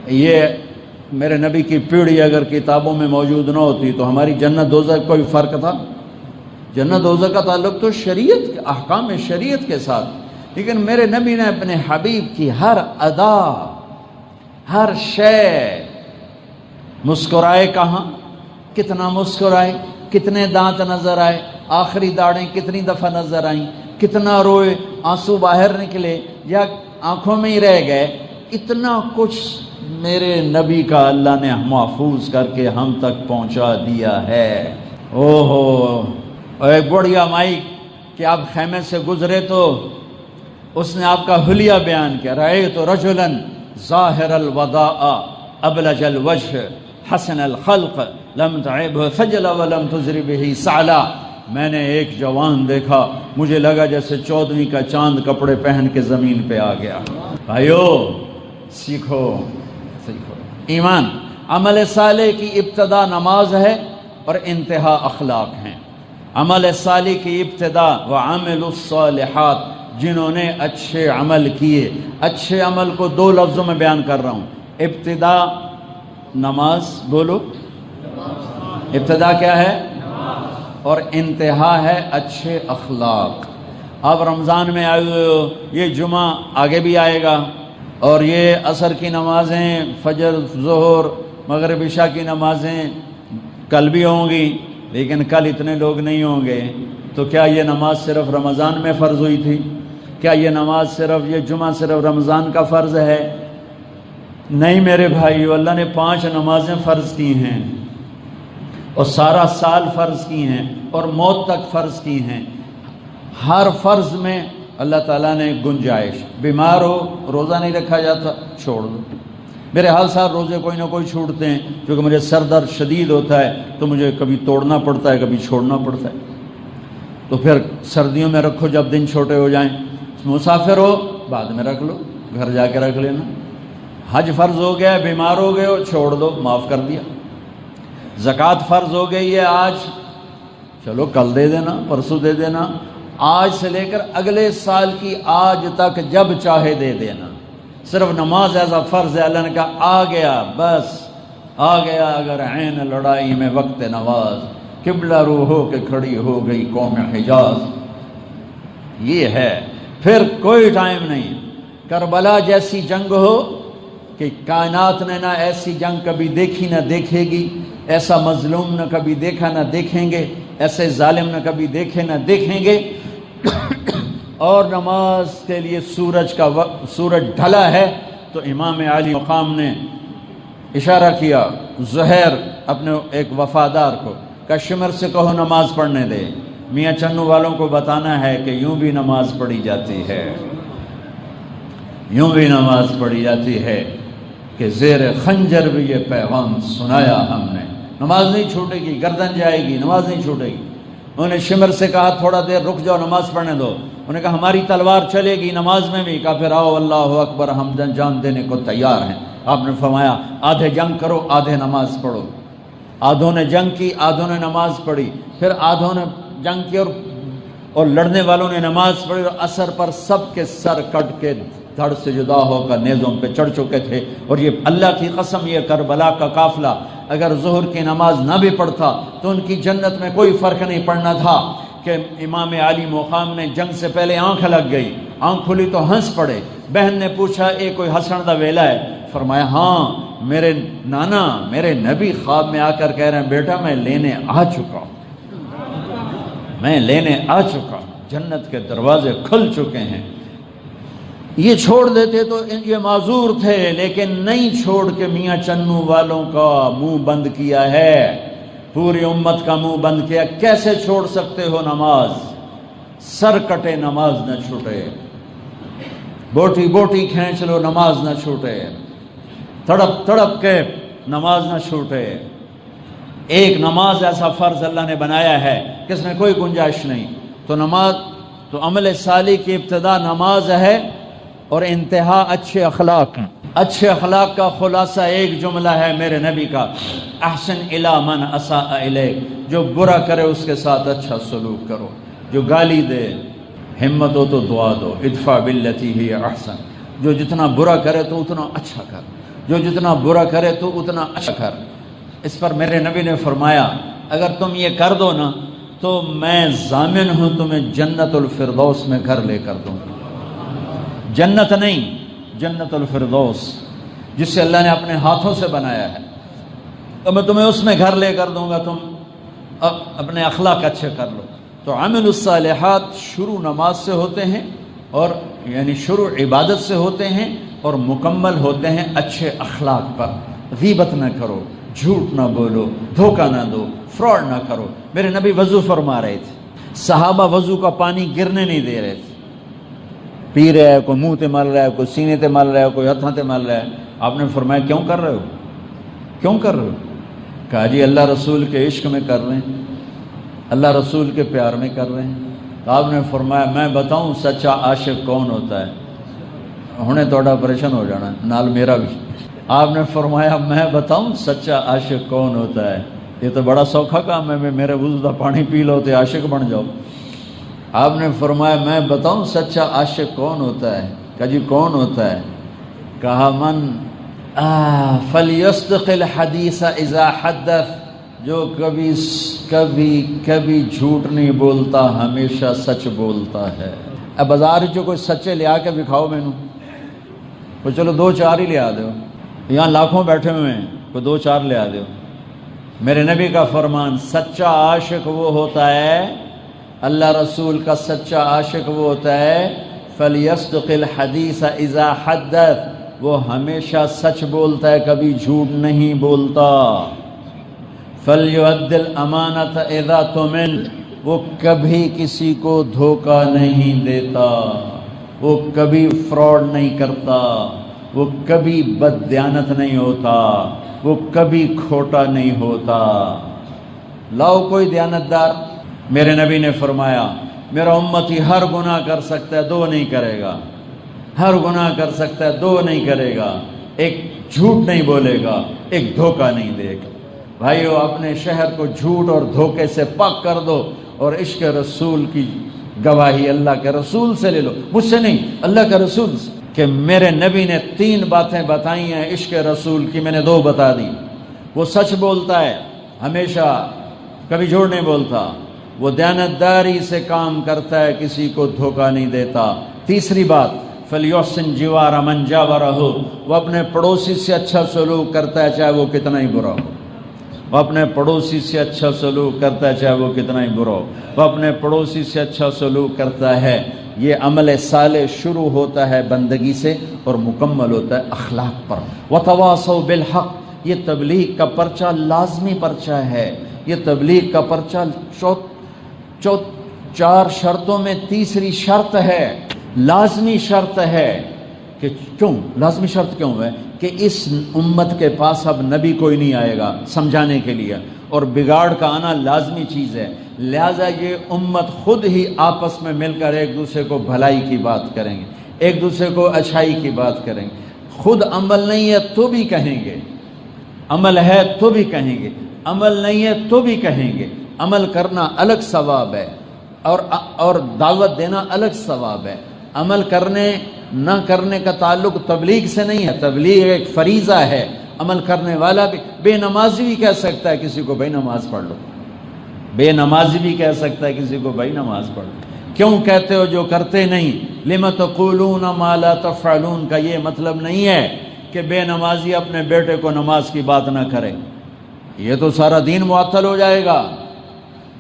یہ میرے نبی کی پیڑھی اگر کتابوں میں موجود نہ ہوتی تو ہماری جنت دوزخ کوئی فرق تھا؟ جنت دوزخ کا تعلق تو شریعت، احکام شریعت کے ساتھ. لیکن میرے نبی نے اپنے حبیب کی ہر ادا، ہر شے، مسکرائے کہاں، کتنا مسکرائے، کتنے دانت نظر آئے، آخری داڑیں کتنی دفعہ نظر آئیں، کتنا روئے، آنسو باہر نکلے یا آنکھوں میں ہی رہ گئے، اتنا کچھ میرے نبی کا اللہ نے محفوظ کر کے ہم تک پہنچا دیا ہے. اور ایک بڑھیا مائی کہ آپ خیمے سے گزرے تو اس نے آپ کا حلیہ بیان کیا. رأیت رجلا ظاہر الوداء ابلج الوجہ حسن الخلق لم تعبہ خجلا ولم تزر بہ سعلا. میں نے ایک جوان دیکھا، مجھے لگا جیسے 14ویں کا چاند کپڑے پہن کے زمین پہ آ گیا. بھائیو سیکھو سیکھو. ایمان، عمل صالح کی ابتدا نماز ہے اور انتہا اخلاق ہیں. عمل صالح کی ابتدا وعملوا الصالحات، جنہوں نے اچھے عمل کیے. اچھے عمل کو 2 لفظوں میں بیان کر رہا ہوں. ابتدا نماز، بولو ابتدا کیا ہے؟ اور انتہا ہے اچھے اخلاق. آپ رمضان میں آئے ہوئے ہو، یہ جمعہ آگے بھی آئے گا اور یہ عصر کی نمازیں، فجر، ظہر، مغرب، عشاء کی نمازیں کل بھی ہوں گی، لیکن کل اتنے لوگ نہیں ہوں گے. تو کیا یہ نماز صرف رمضان میں فرض ہوئی تھی؟ کیا یہ نماز صرف، یہ جمعہ صرف رمضان کا فرض ہے؟ نہیں میرے بھائیو، اللہ نے 5 نمازیں فرض کی ہیں اور سارا سال فرض کی ہیں اور موت تک فرض کی ہیں. ہر فرض میں اللہ تعالیٰ نے گنجائش. بیمار ہو، روزہ نہیں رکھا جاتا، چھوڑ دو. میرے حال صاحب روزے کوئی نہ کوئی چھوٹتے ہیں، کیونکہ مجھے سر درد شدید ہوتا ہے تو مجھے کبھی توڑنا پڑتا ہے، کبھی چھوڑنا پڑتا ہے. تو پھر سردیوں میں رکھو جب دن چھوٹے ہو جائیں. مسافر ہو بعد میں رکھ لو، گھر جا کے رکھ لینا. حج فرض ہو گیا، بیمار ہو گئے ہو، چھوڑ دو، معاف کر دیا. زکوٰۃ فرض ہو گئی ہے آج، چلو کل دے دینا، پرسوں دے دینا، آج سے لے کر اگلے سال کی آج تک جب چاہے دے دینا. صرف نماز ایسا فرض ہے، اللہ نے کہا آ گیا، بس آ گیا. اگر عین لڑائی میں وقت نماز، قبلہ رو ہو کے کھڑی ہو گئی قوم حجاز. یہ ہے، پھر کوئی ٹائم نہیں. کربلا جیسی جنگ ہو کہ کائنات نے نہ ایسی جنگ کبھی دیکھی نہ دیکھے گی، ایسا مظلوم نہ کبھی دیکھا نہ دیکھیں گے، ایسے ظالم نہ کبھی دیکھے نہ دیکھیں گے. اور نماز کے لیے سورج ڈھلا ہے تو امام عالی مقام نے اشارہ کیا زہیر اپنے ایک وفادار کو، کشمیر سے کہو نماز پڑھنے دے. میاں چنو والوں کو بتانا ہے کہ یوں بھی نماز پڑھی جاتی ہے، یوں بھی نماز پڑھی جاتی ہے کہ زیر خنجر بھی یہ پیغام سنایا ہم نے. نماز نہیں چھوٹے گی، گردن جائے گی، نماز نہیں چھوٹے گی. انہوں نے شمر سے کہا تھوڑا دیر رک جاؤ، نماز پڑھنے دو. انہوں نے کہا ہماری تلوار چلے گی نماز میں بھی. کہا پھر آؤ اللہ اکبر، ہم جان دینے کو تیار ہیں. آپ نے فرمایا آدھے جنگ کرو، آدھے نماز پڑھو. آدھوں نے جنگ کی، آدھوں نے نماز پڑھی. پھر آدھوں نے جنگ کی اور اور لڑنے والوں نے نماز پڑھی، اور عصر پر سب کے سر کٹ کے دھڑ سے جدا ہو کر نیزوں پہ چڑھ چکے تھے۔ اور یہ اللہ کی قسم، یہ کربلا کا قافلہ اگر ظہر کی نماز نہ بھی پڑھتا تو ان کی جنت میں کوئی فرق نہیں پڑنا تھا کہ امام علی مقام نے جنگ سے پہلے آنکھ لگ گئی، آنکھ کھلی تو ہنس پڑے۔ بہن نے پوچھا اے کوئی ہسن دا ویلا ہے؟ فرمایا ہاں، میرے نانا میرے نبی خواب میں آ کر کہہ رہے ہیں بیٹا میں لینے آ چکا ہوں، میں لینے آ چکا ہوں، جنت کے دروازے کھل چکے ہیں۔ یہ چھوڑ دیتے تو یہ معذور تھے، لیکن نہیں چھوڑ کے میاں چنو والوں کا منہ بند کیا ہے، پوری امت کا منہ بند کیا۔ کیسے چھوڑ سکتے ہو نماز؟ سر کٹے نماز نہ چھوٹے، بوٹی بوٹی کھینچ لو نماز نہ چھوٹے، تڑپ تڑپ کے نماز نہ چھوٹے۔ ایک نماز ایسا فرض اللہ نے بنایا ہے کہ اس میں کوئی گنجائش نہیں۔ تو نماز تو عمل صالح کی ابتدا نماز ہے اور انتہا اچھے اخلاق ہیں۔ اچھے اخلاق کا خلاصہ ایک جملہ ہے میرے نبی کا، احسن الی من اساء الیک، جو برا کرے اس کے ساتھ اچھا سلوک کرو، جو گالی دے ہمت ہو تو دعا دو، ادفع باللتی ہی احسن، جو جتنا برا کرے تو اتنا اچھا کر، جو جتنا برا کرے تو اتنا اچھا کر۔ اس پر میرے نبی نے فرمایا اگر تم یہ کر دو نا تو میں ضامن ہوں تمہیں جنت الفردوس میں گھر لے کر دوں، جنت نہیں جنت الفردوس جسے اللہ نے اپنے ہاتھوں سے بنایا ہے، تو میں تمہیں اس میں گھر لے کر دوں گا، تم اپنے اخلاق اچھے کر لو۔ تو عمل الصالحات شروع نماز سے ہوتے ہیں، اور یعنی شروع عبادت سے ہوتے ہیں، اور مکمل ہوتے ہیں اچھے اخلاق پر۔ غیبت نہ کرو، جھوٹ نہ بولو، دھوکہ نہ دو، فراڈ نہ کرو۔ میرے نبی وضو فرما رہے تھے، صحابہ وضو کا پانی گرنے نہیں دے رہے تھے، پی رہا ہے، کوئی منہ تے مل رہا ہے، کوئی سینے تے مل رہا ہے، کوئی ہاتھوں تے مل رہا ہے۔ آپ نے فرمایا کیوں کر رہے ہو، کیوں کر رہے ہو؟ کہا جی اللہ رسول کے عشق میں کر رہے ہیں، اللہ رسول کے پیار میں کر رہے ہیں۔ آپ نے فرمایا میں بتاؤں سچا عاشق کون ہوتا ہے؟ ہنے توڑا آپریشن ہو جانا نال میرا بھی۔ آپ نے فرمایا میں بتاؤں سچا عاشق کون ہوتا ہے؟ یہ تو بڑا سوکھا کام ہے، میرے وضو دا پانی پی لو تو عاشق بن جاؤ۔ آپ نے فرمایا میں بتاؤں سچا عاشق کون ہوتا ہے؟ کہا جی کون ہوتا ہے؟ کہا من فَلْيَصْدِقِ الْحَدِيثَ إِذَا حَدَّثَ، جو کبھی جھوٹ نہیں بولتا، ہمیشہ سچ بولتا ہے۔ اب بازار جو کوئی سچے لیا کے دکھاؤ مینوں، تو چلو دو چار ہی لیا دو، یہاں لاکھوں بیٹھے ہوئے ہیں، کوئی دو چار لیا دو۔ میرے نبی کا فرمان سچا عاشق وہ ہوتا ہے، اللہ رسول کا سچا عاشق وہ ہوتا ہے فَلْيَصْدِقِ الْحَدِيثَ إِذَا حَدَّثَ، وہ ہمیشہ سچ بولتا ہے، کبھی جھوٹ نہیں بولتا۔ فَلْيُؤَدِّ الْأَمَانَةَ إِذَا تُؤْمِنَ، وہ کبھی کسی کو دھوکہ نہیں دیتا، وہ کبھی فراڈ نہیں کرتا، وہ کبھی بددیانت نہیں ہوتا، وہ کبھی کھوٹا نہیں ہوتا۔ لاؤ کوئی دیانتدار، میرے نبی نے فرمایا میرا امتی ہر گناہ کر سکتا ہے، دو نہیں کرے گا، ہر گناہ کر سکتا ہے، دو نہیں کرے گا، ایک جھوٹ نہیں بولے گا، ایک دھوکہ نہیں دے گا۔ بھائیو اپنے شہر کو جھوٹ اور دھوکے سے پاک کر دو، اور عشق رسول کی گواہی اللہ کے رسول سے لے لو، مجھ سے نہیں، اللہ کے رسول سے، کہ میرے نبی نے 3 باتیں بتائی ہیں عشق رسول کی، میں نے 2 بتا دی۔ وہ سچ بولتا ہے ہمیشہ، کبھی جھوٹ نہیں بولتا، وہ دیانتداری سے کام کرتا ہے، کسی کو دھوکہ نہیں دیتا۔ تیسری بات فَلْيُحْسِنْ جِوَارَ مَنْ جَاوَرَهُ، وہ اپنے پڑوسی سے اچھا سلوک کرتا ہے چاہے وہ کتنا ہی برا ہو، وہ اپنے پڑوسی سے اچھا سلوک کرتا ہے چاہے وہ کتنا ہی برا ہو، وہ اپنے پڑوسی سے اچھا سلوک کرتا ہے۔ یہ عمل صالح شروع ہوتا ہے بندگی سے اور مکمل ہوتا ہے اخلاق پر۔ وَتَوَاصَوْا بِالْحَقِّ، یہ تبلیغ کا پرچہ لازمی پرچہ ہے، یہ تبلیغ کا پرچہ 4 شرطوں میں تیسری شرط ہے، لازمی شرط ہے کہ کیوں لازمی شرط کیوں ہے کہ اس امت کے پاس اب نبی کوئی نہیں آئے گا سمجھانے کے لیے، اور بگاڑ کا آنا لازمی چیز ہے، لہذا یہ امت خود ہی آپس میں مل کر ایک دوسرے کو بھلائی کی بات کریں گے، ایک دوسرے کو اچھائی کی بات کریں گے۔ خود عمل نہیں ہے تو بھی کہیں گے، عمل ہے تو بھی کہیں گے، عمل نہیں ہے تو بھی کہیں گے۔ عمل کرنا الگ ثواب ہے، اور دعوت دینا الگ ثواب ہے، عمل کرنے نہ کرنے کا تعلق تبلیغ سے نہیں ہے، تبلیغ ایک فریضہ ہے، عمل کرنے والا بھی، بے نمازی بھی کہہ سکتا ہے کسی کو بھائی نماز پڑھ لو، بے نمازی بھی کہہ سکتا ہے کسی کو بھائی نماز پڑھ لو، کیوں کہتے ہو جو کرتے نہیں؟ لم تقولون ما لا تفعلون کا یہ مطلب نہیں ہے کہ بے نمازی اپنے بیٹے کو نماز کی بات نہ کرے، یہ تو سارا دین معطل ہو جائے گا۔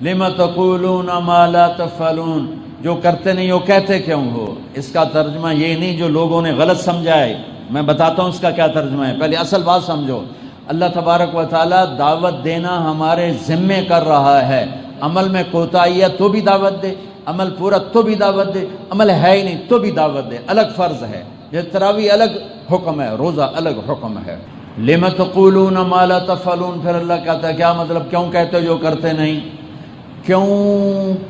لم تقولون ما لا تفعلون، جو کرتے نہیں ہو کہتے کیوں ہو؟ اس کا ترجمہ یہ نہیں جو لوگوں نے غلط سمجھا ہے، میں بتاتا ہوں اس کا کیا ترجمہ ہے، پہلے اصل بات سمجھو۔ اللہ تبارک و تعالی دعوت دینا ہمارے ذمے کر رہا ہے، عمل میں کوتاہی ہے تو بھی دعوت دے، عمل پورا تو بھی دعوت دے، عمل ہے ہی نہیں تو بھی دعوت دے، الگ فرض ہے، یہ تراویح الگ حکم ہے، روزہ الگ حکم ہے۔ لم تقولون ما لا تفعلون، پھر اللہ کہتا ہے کیا مطلب، کیوں کہتے ہو جو کرتے نہیں؟ کیوں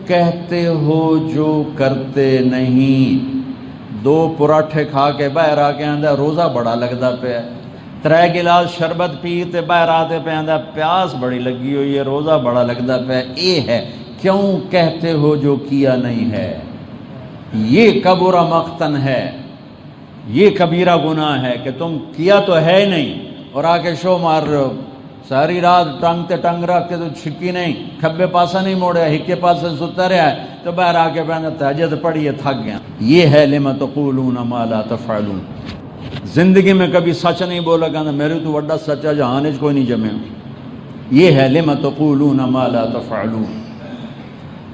کہتے ہو جو کرتے نہیں؟ دو پراٹھے کھا کے باہر آ کے آندہ روزہ بڑا لگتا پہ، ترے گلاس شربت پیتے باہر آتے پہ آندہ پیاس بڑی لگی ہوئی ہے، روزہ بڑا لگتا پہ، یہ ہے کیوں کہتے ہو جو کیا نہیں ہے؟ یہ کبیرہ مقتن ہے، یہ کبیرہ گناہ ہے کہ تم کیا تو ہے نہیں اور آ کے شو مار رہے ہو، ساری رات ٹانگتے ٹانگ رکھ کے تو چھکی نہیں، کھبے پاسا نہیں موڑیا، ہکے پاسے ستا رہا ہے، تو باہر آ کے پہنا تہجد پڑھی ہے تھک گیا۔ یہ ہے لم تقولون ما لا تفعلون۔ زندگی میں کبھی سچ نہیں بولا، کہنا میرے تو وڈا سچا جہان وچ کوئی نہیں جمے، یہ ہے لم تقولون ما لا تفعلون۔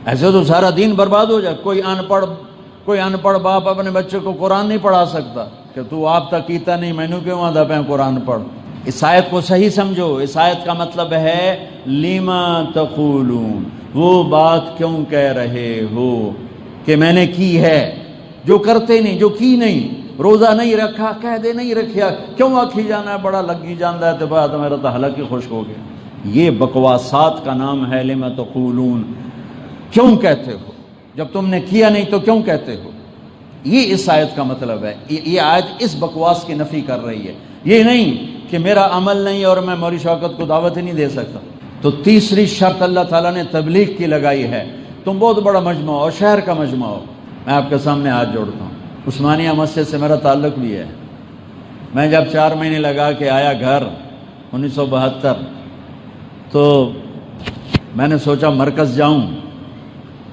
ایسے تو سارا دین برباد ہو جائے۔ کوئی ان پڑھ باپ اپنے بچے کو قرآن نہیں پڑھا سکتا کہ تو آپ تک کیتا نہیں، مینو کیوں آدھا پہ قرآن پڑھ۔ اس آیت کو صحیح سمجھو، اس آیت کا مطلب ہے لما تقولون، وہ بات کیوں کہہ رہے ہو کہ میں نے کی ہے، جو کرتے نہیں، جو کی نہیں، روزہ نہیں رکھا کہہ دے نہیں رکھیا، کیوں آکھی جانا ہے بڑا لگی جاندہ ہے، تو بات میرا تو حلق ہی خشک ہو گیا۔ یہ بکواسات کا نام ہے لما تقولون، کیوں کہتے ہو، جب تم نے کیا نہیں تو کیوں کہتے ہو؟ یہ اس آیت کا مطلب ہے۔ یہ آیت اس بکواس کی نفی کر رہی ہے، یہ نہیں کہ میرا عمل نہیں اور میں موری شوکت کو دعوت ہی نہیں دے سکتا۔ تو تیسری شرط اللہ تعالیٰ نے تبلیغ کی لگائی ہے، تم بہت بڑا مجمع ہو، شہر کا مجمع ہو۔ میں آپ کے سامنے ہاتھ جوڑتا ہوں، عثمانیہ مسجد سے میرا تعلق بھی ہے۔ میں جب 4 مہینے لگا کے آیا گھر 1972، تو میں نے سوچا مرکز جاؤں،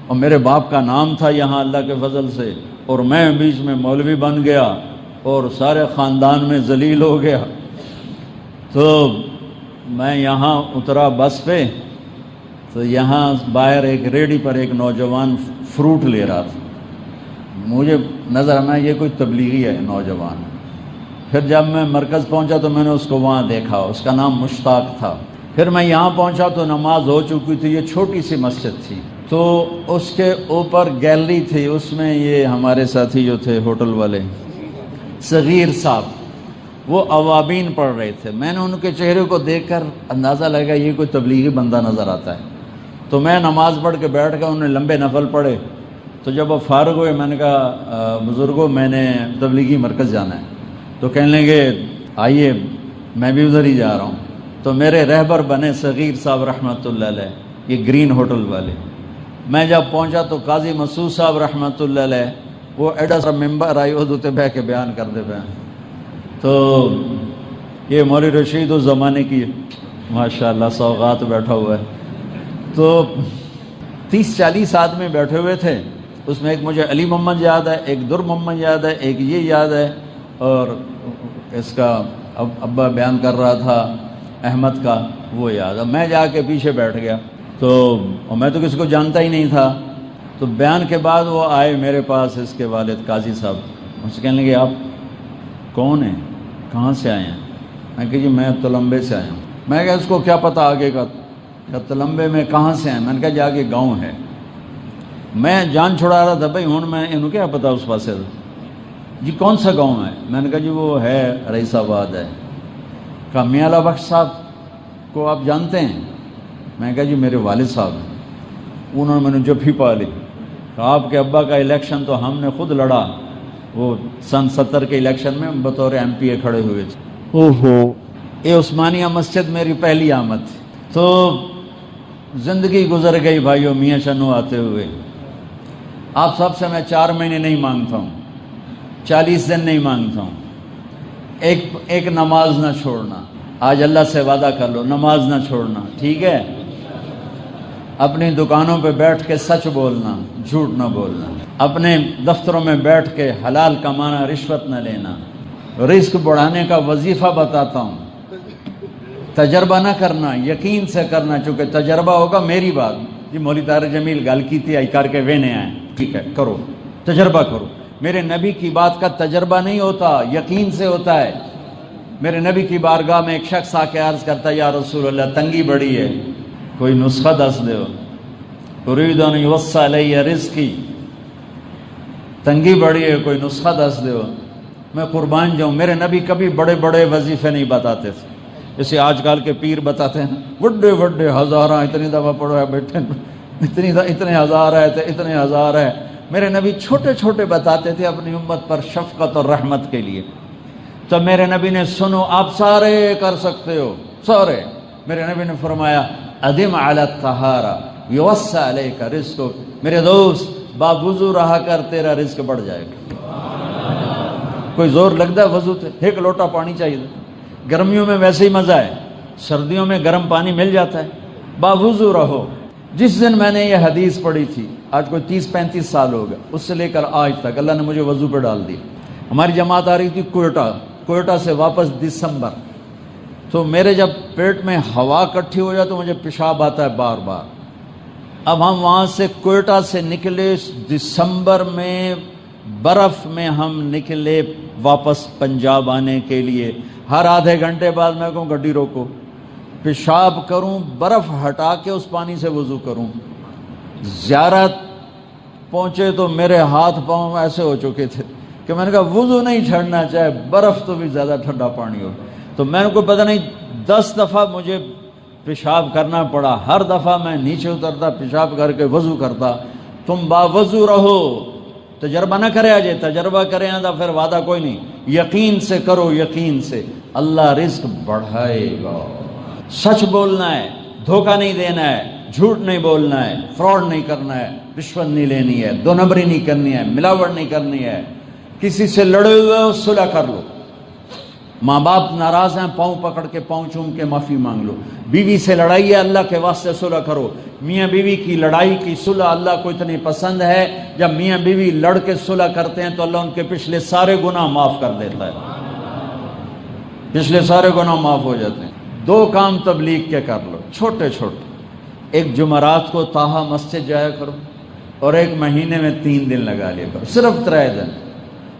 اور میرے باپ کا نام تھا یہاں اللہ کے فضل سے، اور میں بیچ میں مولوی بن گیا اور سارے خاندان میں ذلیل ہو گیا۔ تو میں یہاں اترا بس پہ، تو یہاں باہر ایک ریڑھی پر ایک نوجوان فروٹ لے رہا تھا، مجھے نظر میں یہ کوئی تبلیغی ہے نوجوان۔ پھر جب میں مرکز پہنچا تو میں نے اس کو وہاں دیکھا، اس کا نام مشتاق تھا۔ پھر میں یہاں پہنچا تو نماز ہو چکی تھی، یہ چھوٹی سی مسجد تھی، تو اس کے اوپر گیلری تھی، اس میں یہ ہمارے ساتھی جو تھے ہوٹل والے صغیر صاحب، وہ اوابین پڑھ رہے تھے۔ میں نے ان کے چہرے کو دیکھ کر اندازہ لگا یہ کوئی تبلیغی بندہ نظر آتا ہے، تو میں نماز پڑھ کے بیٹھ گیا، انہوں نے لمبے نفل پڑھے۔ تو جب وہ فارغ ہوئے میں نے کہا بزرگوں میں نے تبلیغی مرکز جانا ہے، تو کہنے لگے آئیے میں بھی ادھر ہی جا رہا ہوں۔ تو میرے رہبر بنے صغیر صاحب رحمۃ اللہ علیہ، یہ گرین ہوٹل والے۔ میں جب پہنچا تو قاضی مسعود صاحب رحمۃ اللہ علیہ وہ ایڈا سا ممبر آئی ادھر بہ کے بیان کر دے پہ، تو یہ مولوی رشید اس زمانے کی ماشاءاللہ سوغات بیٹھا ہوا ہے۔ تو 30-40 آدمی بیٹھے ہوئے تھے، اس میں ایک مجھے علی محمد یاد ہے، ایک در محمد یاد ہے، ایک یہ یاد ہے، اور اس کا ابا بیان کر رہا تھا احمد کا وہ یاد ہے۔ میں جا کے پیچھے بیٹھ گیا، تو میں تو کسی کو جانتا ہی نہیں تھا۔ تو بیان کے بعد وہ آئے میرے پاس، اس کے والد قاضی صاحب، مجھ سے کہنے لگے آپ کون ہیں، کہاں سے آئے ہیں؟ میں کہ جی میں تلمبے سے آیا ہوں۔ میں کہا اس کو کیا پتہ آگے کا؟ کہ تلمبے میں کہاں سے ہیں؟ میں نے کہا جی آگے گاؤں ہے۔ میں جان چھڑا رہا تھا بھائی ہوں میں انہوں کیا پتا اس پاسے، جی کون سا گاؤں ہے؟ میں نے کہا جی وہ ہے رئیس آباد ہے۔ کہا میاں اللہ بخش صاحب کو آپ جانتے ہیں؟ میں کہا جی میرے والد صاحب ہیں۔ انہوں نے مجھے جفی پا لی، کہا آپ کے ابا کا الیکشن تو ہم نے خود لڑا، وہ سن 70 کے الیکشن میں بطور MP کھڑے ہوئے تھے۔ اوہو، یہ عثمانیہ مسجد میری پہلی آمد تھی۔ تو زندگی گزر گئی بھائیوں، میاں شنو آتے ہوئے آپ سب سے میں 4 مہینے نہیں مانگتا ہوں، 40 دن نہیں مانگتا ہوں، ایک نماز نہ چھوڑنا۔ آج اللہ سے وعدہ کر لو نماز نہ چھوڑنا، ٹھیک ہے؟ اپنی دکانوں پہ بیٹھ کے سچ بولنا، جھوٹ نہ بولنا، اپنے دفتروں میں بیٹھ کے حلال کمانا، رشوت نہ لینا۔ رزق بڑھانے کا وظیفہ بتاتا ہوں، تجربہ نہ کرنا، یقین سے کرنا، چونکہ تجربہ ہوگا میری بات جی مولوی طاہر جمیل گل کی تھی آئی کر کے وینے آئے، ٹھیک ہے کرو، تجربہ کرو۔ میرے نبی کی بات کا تجربہ نہیں ہوتا، یقین سے ہوتا ہے۔ میرے نبی کی بارگاہ میں ایک شخص آ کے عرض کرتا ہے یا رسول اللہ تنگی بڑی ہے، کوئی نسخہ دس دو، اريد ان يوسع علی رزقی، تنگی بڑی ہے کوئی نسخہ دس دو، میں قربان جاؤں۔ میرے نبی کبھی بڑے بڑے وظیفے نہیں بتاتے تھے جیسے آج کل کے پیر بتاتے ہیں، بڑے بڑے ہزاراں اتنی دفعہ پڑھو ہے بیٹھے، اتنے ہزار ہے اتنے ہزار ہے۔ میرے نبی چھوٹے چھوٹے بتاتے تھے اپنی امت پر شفقت اور رحمت کے لیے۔ تو میرے نبی نے سنو آپ سارے کر سکتے ہو، سارے۔ میرے نبی نے فرمایا ادم علی الطہارہ یوسع علیک رزقک، میرے دوست باوضو رہا کر تیرا رزق بڑھ جائے گا۔ کوئی زور لگتا ہے وضو سے؟ ایک لوٹا پانی چاہیے، گرمیوں میں ویسے ہی مزہ ہے، سردیوں میں گرم پانی مل جاتا ہے، باوضو رہو۔ جس دن میں نے یہ حدیث پڑھی تھی، آج کوئی 30-35 سال ہو گئے، اس سے لے کر آج تک اللہ نے مجھے وضو پہ ڈال دیا۔ ہماری جماعت آ رہی تھی کوئٹہ سے واپس دسمبر، تو میرے جب پیٹ میں ہوا اکٹھی ہو جائے تو مجھے پیشاب آتا ہے بار بار۔ اب ہم وہاں سے کوئٹہ سے نکلے دسمبر میں، برف میں ہم نکلے واپس پنجاب آنے کے لیے۔ ہر آدھے گھنٹے بعد میں کہوں گڈی روکو، پیشاب کروں، برف ہٹا کے اس پانی سے وضو کروں۔ زیارت پہنچے تو میرے ہاتھ پاؤں ایسے ہو چکے تھے کہ میں نے کہا وضو نہیں چھڑنا چاہے برف تو بھی زیادہ ٹھنڈا پانی ہو۔ تو میں نے کو پتہ نہیں 10 دفعہ مجھے پیشاب کرنا پڑا، ہر دفعہ میں نیچے اترتا پیشاب کر کے وضو کرتا۔ تم باوضو رہو، تجربہ نہ کرے آجے، تجربہ کرے تو پھر وعدہ کوئی نہیں، یقین سے کرو، یقین سے اللہ رزق بڑھائے گا۔ سچ بولنا ہے، دھوکہ نہیں دینا ہے، جھوٹ نہیں بولنا ہے، فراڈ نہیں کرنا ہے، رشوت نہیں لینی ہے، دو نمبری نہیں کرنی ہے، ملاوٹ نہیں کرنی ہے۔ کسی سے لڑے ہوئے ہو صلح کر لو، ماں باپ ناراض ہیں پاؤں پکڑ کے پاؤں چوم کے معافی مانگ لو، بیوی سے لڑائی ہے اللہ کے واسطے صلح کرو۔ میاں بیوی کی لڑائی کی صلح اللہ کو اتنی پسند ہے، جب میاں بیوی لڑ کے صلح کرتے ہیں تو اللہ ان کے پچھلے سارے گناہ معاف کر دیتا ہے، پچھلے سارے گناہ معاف ہو جاتے ہیں۔ 2 کام تبلیغ کے کر لو چھوٹے چھوٹے، ایک جمعرات کو تاہا مسجد جایا کرو، اور ایک مہینے میں 3 دن لگا لیا کرو، صرف 3 دن۔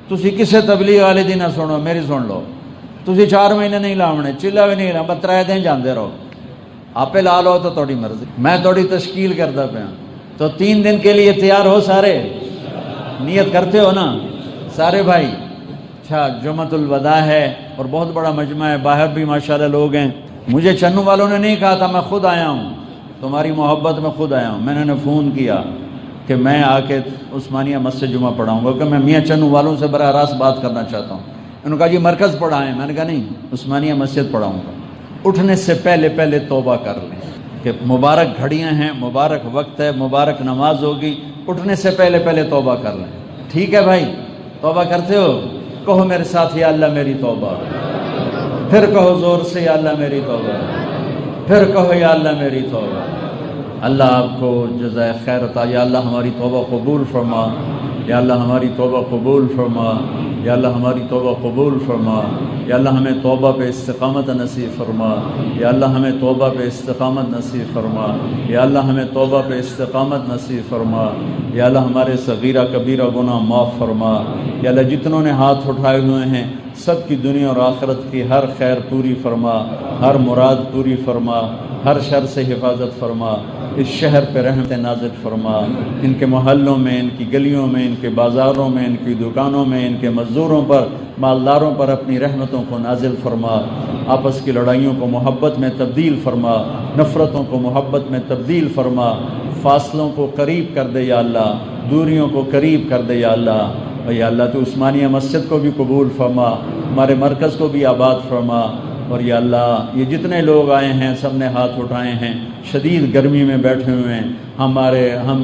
تسی کسے تبلیغ والے دی نہ سنو، میری سن لو۔ تسی 4 مہینے نہیں لاؤنے، چلا بھی نہیں لا، بس 3 دن جاندے رہو، آپ لا لو تو تھوڑی مرضی، میں تھوڑی تشکیل کرتا پیا۔ تو 3 دن کے لیے تیار ہو سارے؟ نیت کرتے ہو نا سارے بھائی؟ اچھا جمعۃ الوداع ہے اور بہت بڑا مجمع ہے، باہر بھی ماشاءاللہ لوگ ہیں۔ مجھے چنو والوں نے نہیں کہا تھا، میں خود آیا ہوں، تمہاری محبت میں خود آیا ہوں۔ میں نے فون کیا کہ میں آ کے عثمانیہ مسجد جمعہ پڑھاؤں گا، کہ میں میاں چنو والوں سے براہ راست بات کرنا چاہتا ہوں۔ انہوں نے کہا جی مرکز پڑھائیں، میں نے کہا نہیں عثمانیہ مسجد پڑھاؤں گا۔ اٹھنے سے پہلے توبہ کر لیں کہ مبارک گھڑیاں ہیں، مبارک وقت ہے، مبارک نماز ہوگی، اٹھنے سے پہلے توبہ کر لیں، ٹھیک ہے بھائی؟ توبہ کرتے ہو؟ کہو میرے ساتھ یا اللہ میری توبہ، پھر کہو زور سے یا اللہ میری توبہ، پھر کہو یا اللہ میری توبہ۔ اللہ آپ کو جزائے خیر عطا، یا اللہ ہماری توبہ قبول فرما، یا اللہ ہماری توبہ قبول فرما، یا اللہ ہماری توبہ قبول فرما، یا اللہ ہمیں توبہ پہ استقامت نصیب فرما، یا اللہ ہمیں توبہ پہ استقامت نصیب فرما، یا اللہ ہمیں توبہ پہ استقامت نصیب فرما، یا اللہ ہمارے صغیرہ کبیرہ گناہ معاف فرما، یا اللہ جتنوں نے ہاتھ اٹھائے ہوئے ہیں سب کی دنیا اور آخرت کی ہر خیر پوری فرما، ہر مراد پوری فرما، ہر شر سے حفاظت فرما، اس شہر پہ رحمت نازل فرما، ان کے محلوں میں، ان کی گلیوں میں، ان کے بازاروں میں، ان کی دکانوں میں، ان کے مزدوروں پر، مالداروں پر اپنی رحمتوں کو نازل فرما، آپس کی لڑائیوں کو محبت میں تبدیل فرما، نفرتوں کو محبت میں تبدیل فرما، فاصلوں کو قریب کر دے یا اللہ، دوریوں کو قریب کر دے یا اللہ۔ اور یا اللہ تو عثمانیہ مسجد کو بھی قبول فرما، ہمارے مرکز کو بھی آباد فرما، اور یا اللہ یہ جتنے لوگ آئے ہیں سب نے ہاتھ اٹھائے ہیں، شدید گرمی میں بیٹھے ہوئے ہیں، ہم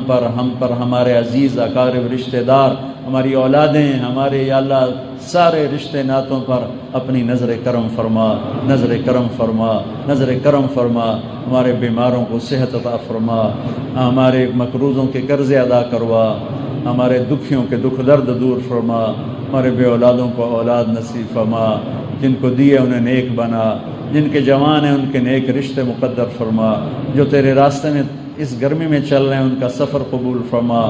پر ہمارے عزیز اقارب رشتہ دار، ہماری اولادیں، ہمارے یا اللہ سارے رشتے ناتوں پر اپنی نظر کرم فرما، نظر کرم فرما، نظر کرم فرما، ہمارے بیماروں کو صحت عطا فرما، ہمارے مقروضوں کے قرضے ادا کروا، ہمارے دکھیوں کے دکھ درد دور فرما، ہمارے بے اولادوں کو اولاد نصیب فرما، جن کو دیے انہیں نیک بنا، جن کے جوان ہیں ان کے نیک رشتے مقدر فرما، جو تیرے راستے میں اس گرمی میں چل رہے ہیں ان کا سفر قبول فرما،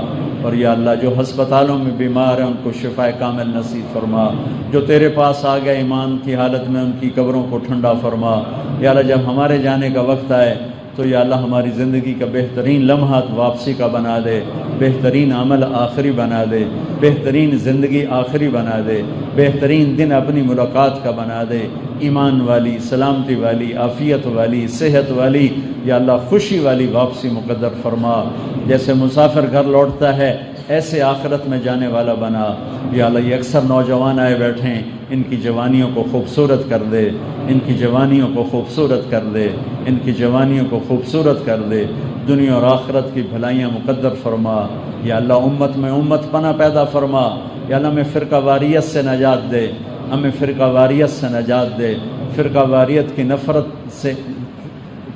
اور یا اللہ جو ہسپتالوں میں بیمار ہیں ان کو شفا کامل نصیب فرما، جو تیرے پاس آ گئے ایمان کی حالت میں ان کی قبروں کو ٹھنڈا فرما، یا اللہ جب ہمارے جانے کا وقت آئے تو یا اللہ ہماری زندگی کا بہترین لمحات واپسی کا بنا دے، بہترین عمل آخری بنا دے، بہترین زندگی آخری بنا دے، بہترین دن اپنی ملاقات کا بنا دے، ایمان والی، سلامتی والی، عافیت والی، صحت والی، یا اللہ خوشی والی واپسی مقدر فرما، جیسے مسافر گھر لوٹتا ہے ایسے آخرت میں جانے والا بنا، یا اللہ یہ اکثر نوجوان آئے بیٹھے ہیں، ان کی جوانیوں کو خوبصورت کر دے، ان کی جوانیوں کو خوبصورت کر دے، ان کی جوانیوں کو خوبصورت کر دے، دنیا اور آخرت کی بھلائیاں مقدر فرما، یا اللہ امت میں امت پناہ پیدا فرما، یا اللہ ہمیں فرقہ واریت سے نجات دے، ہمیں فرقہ واریت سے نجات دے، فرقہ واریت کی نفرت سے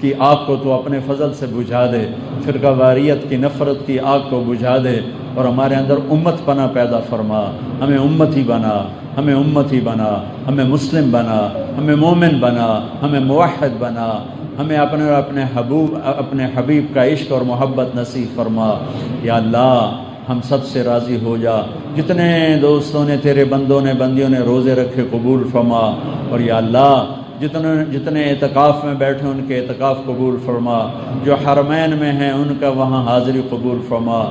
کی آگ کو تو اپنے فضل سے بجھا دے، فرقہ واریت کی نفرت کی آگ کو بجھا دے، اور ہمارے اندر امت پناہ پیدا فرما، ہمیں امتی بنا، ہمیں امتی بنا، ہمیں مسلم بنا، ہمیں مومن بنا، ہمیں موحد بنا، ہمیں اپنے حبیب کا عشق اور محبت نصیب فرما، یا اللہ ہم سب سے راضی ہو جا، جتنے دوستوں نے تیرے بندوں نے بندیوں نے روزے رکھے قبول فرما، اور یا اللہ جتنے اعتکاف میں بیٹھے ان کے اعتکاف قبول فرما، جو حرمین میں ہیں ان کا وہاں حاضری قبول فرما،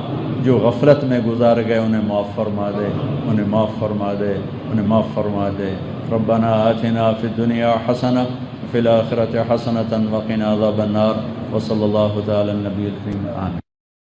جو غفلت میں گزار گئے انہیں معاف فرما دے، انہیں معاف فرما دے، انہیں معاف فرما دے۔ ربنا آتنا فی الدنیا حسنہ وفی الآخرۃ حسنۃ وقنا عذاب النار، وصلی اللہ تعالی علی النبی الکریم، آمین۔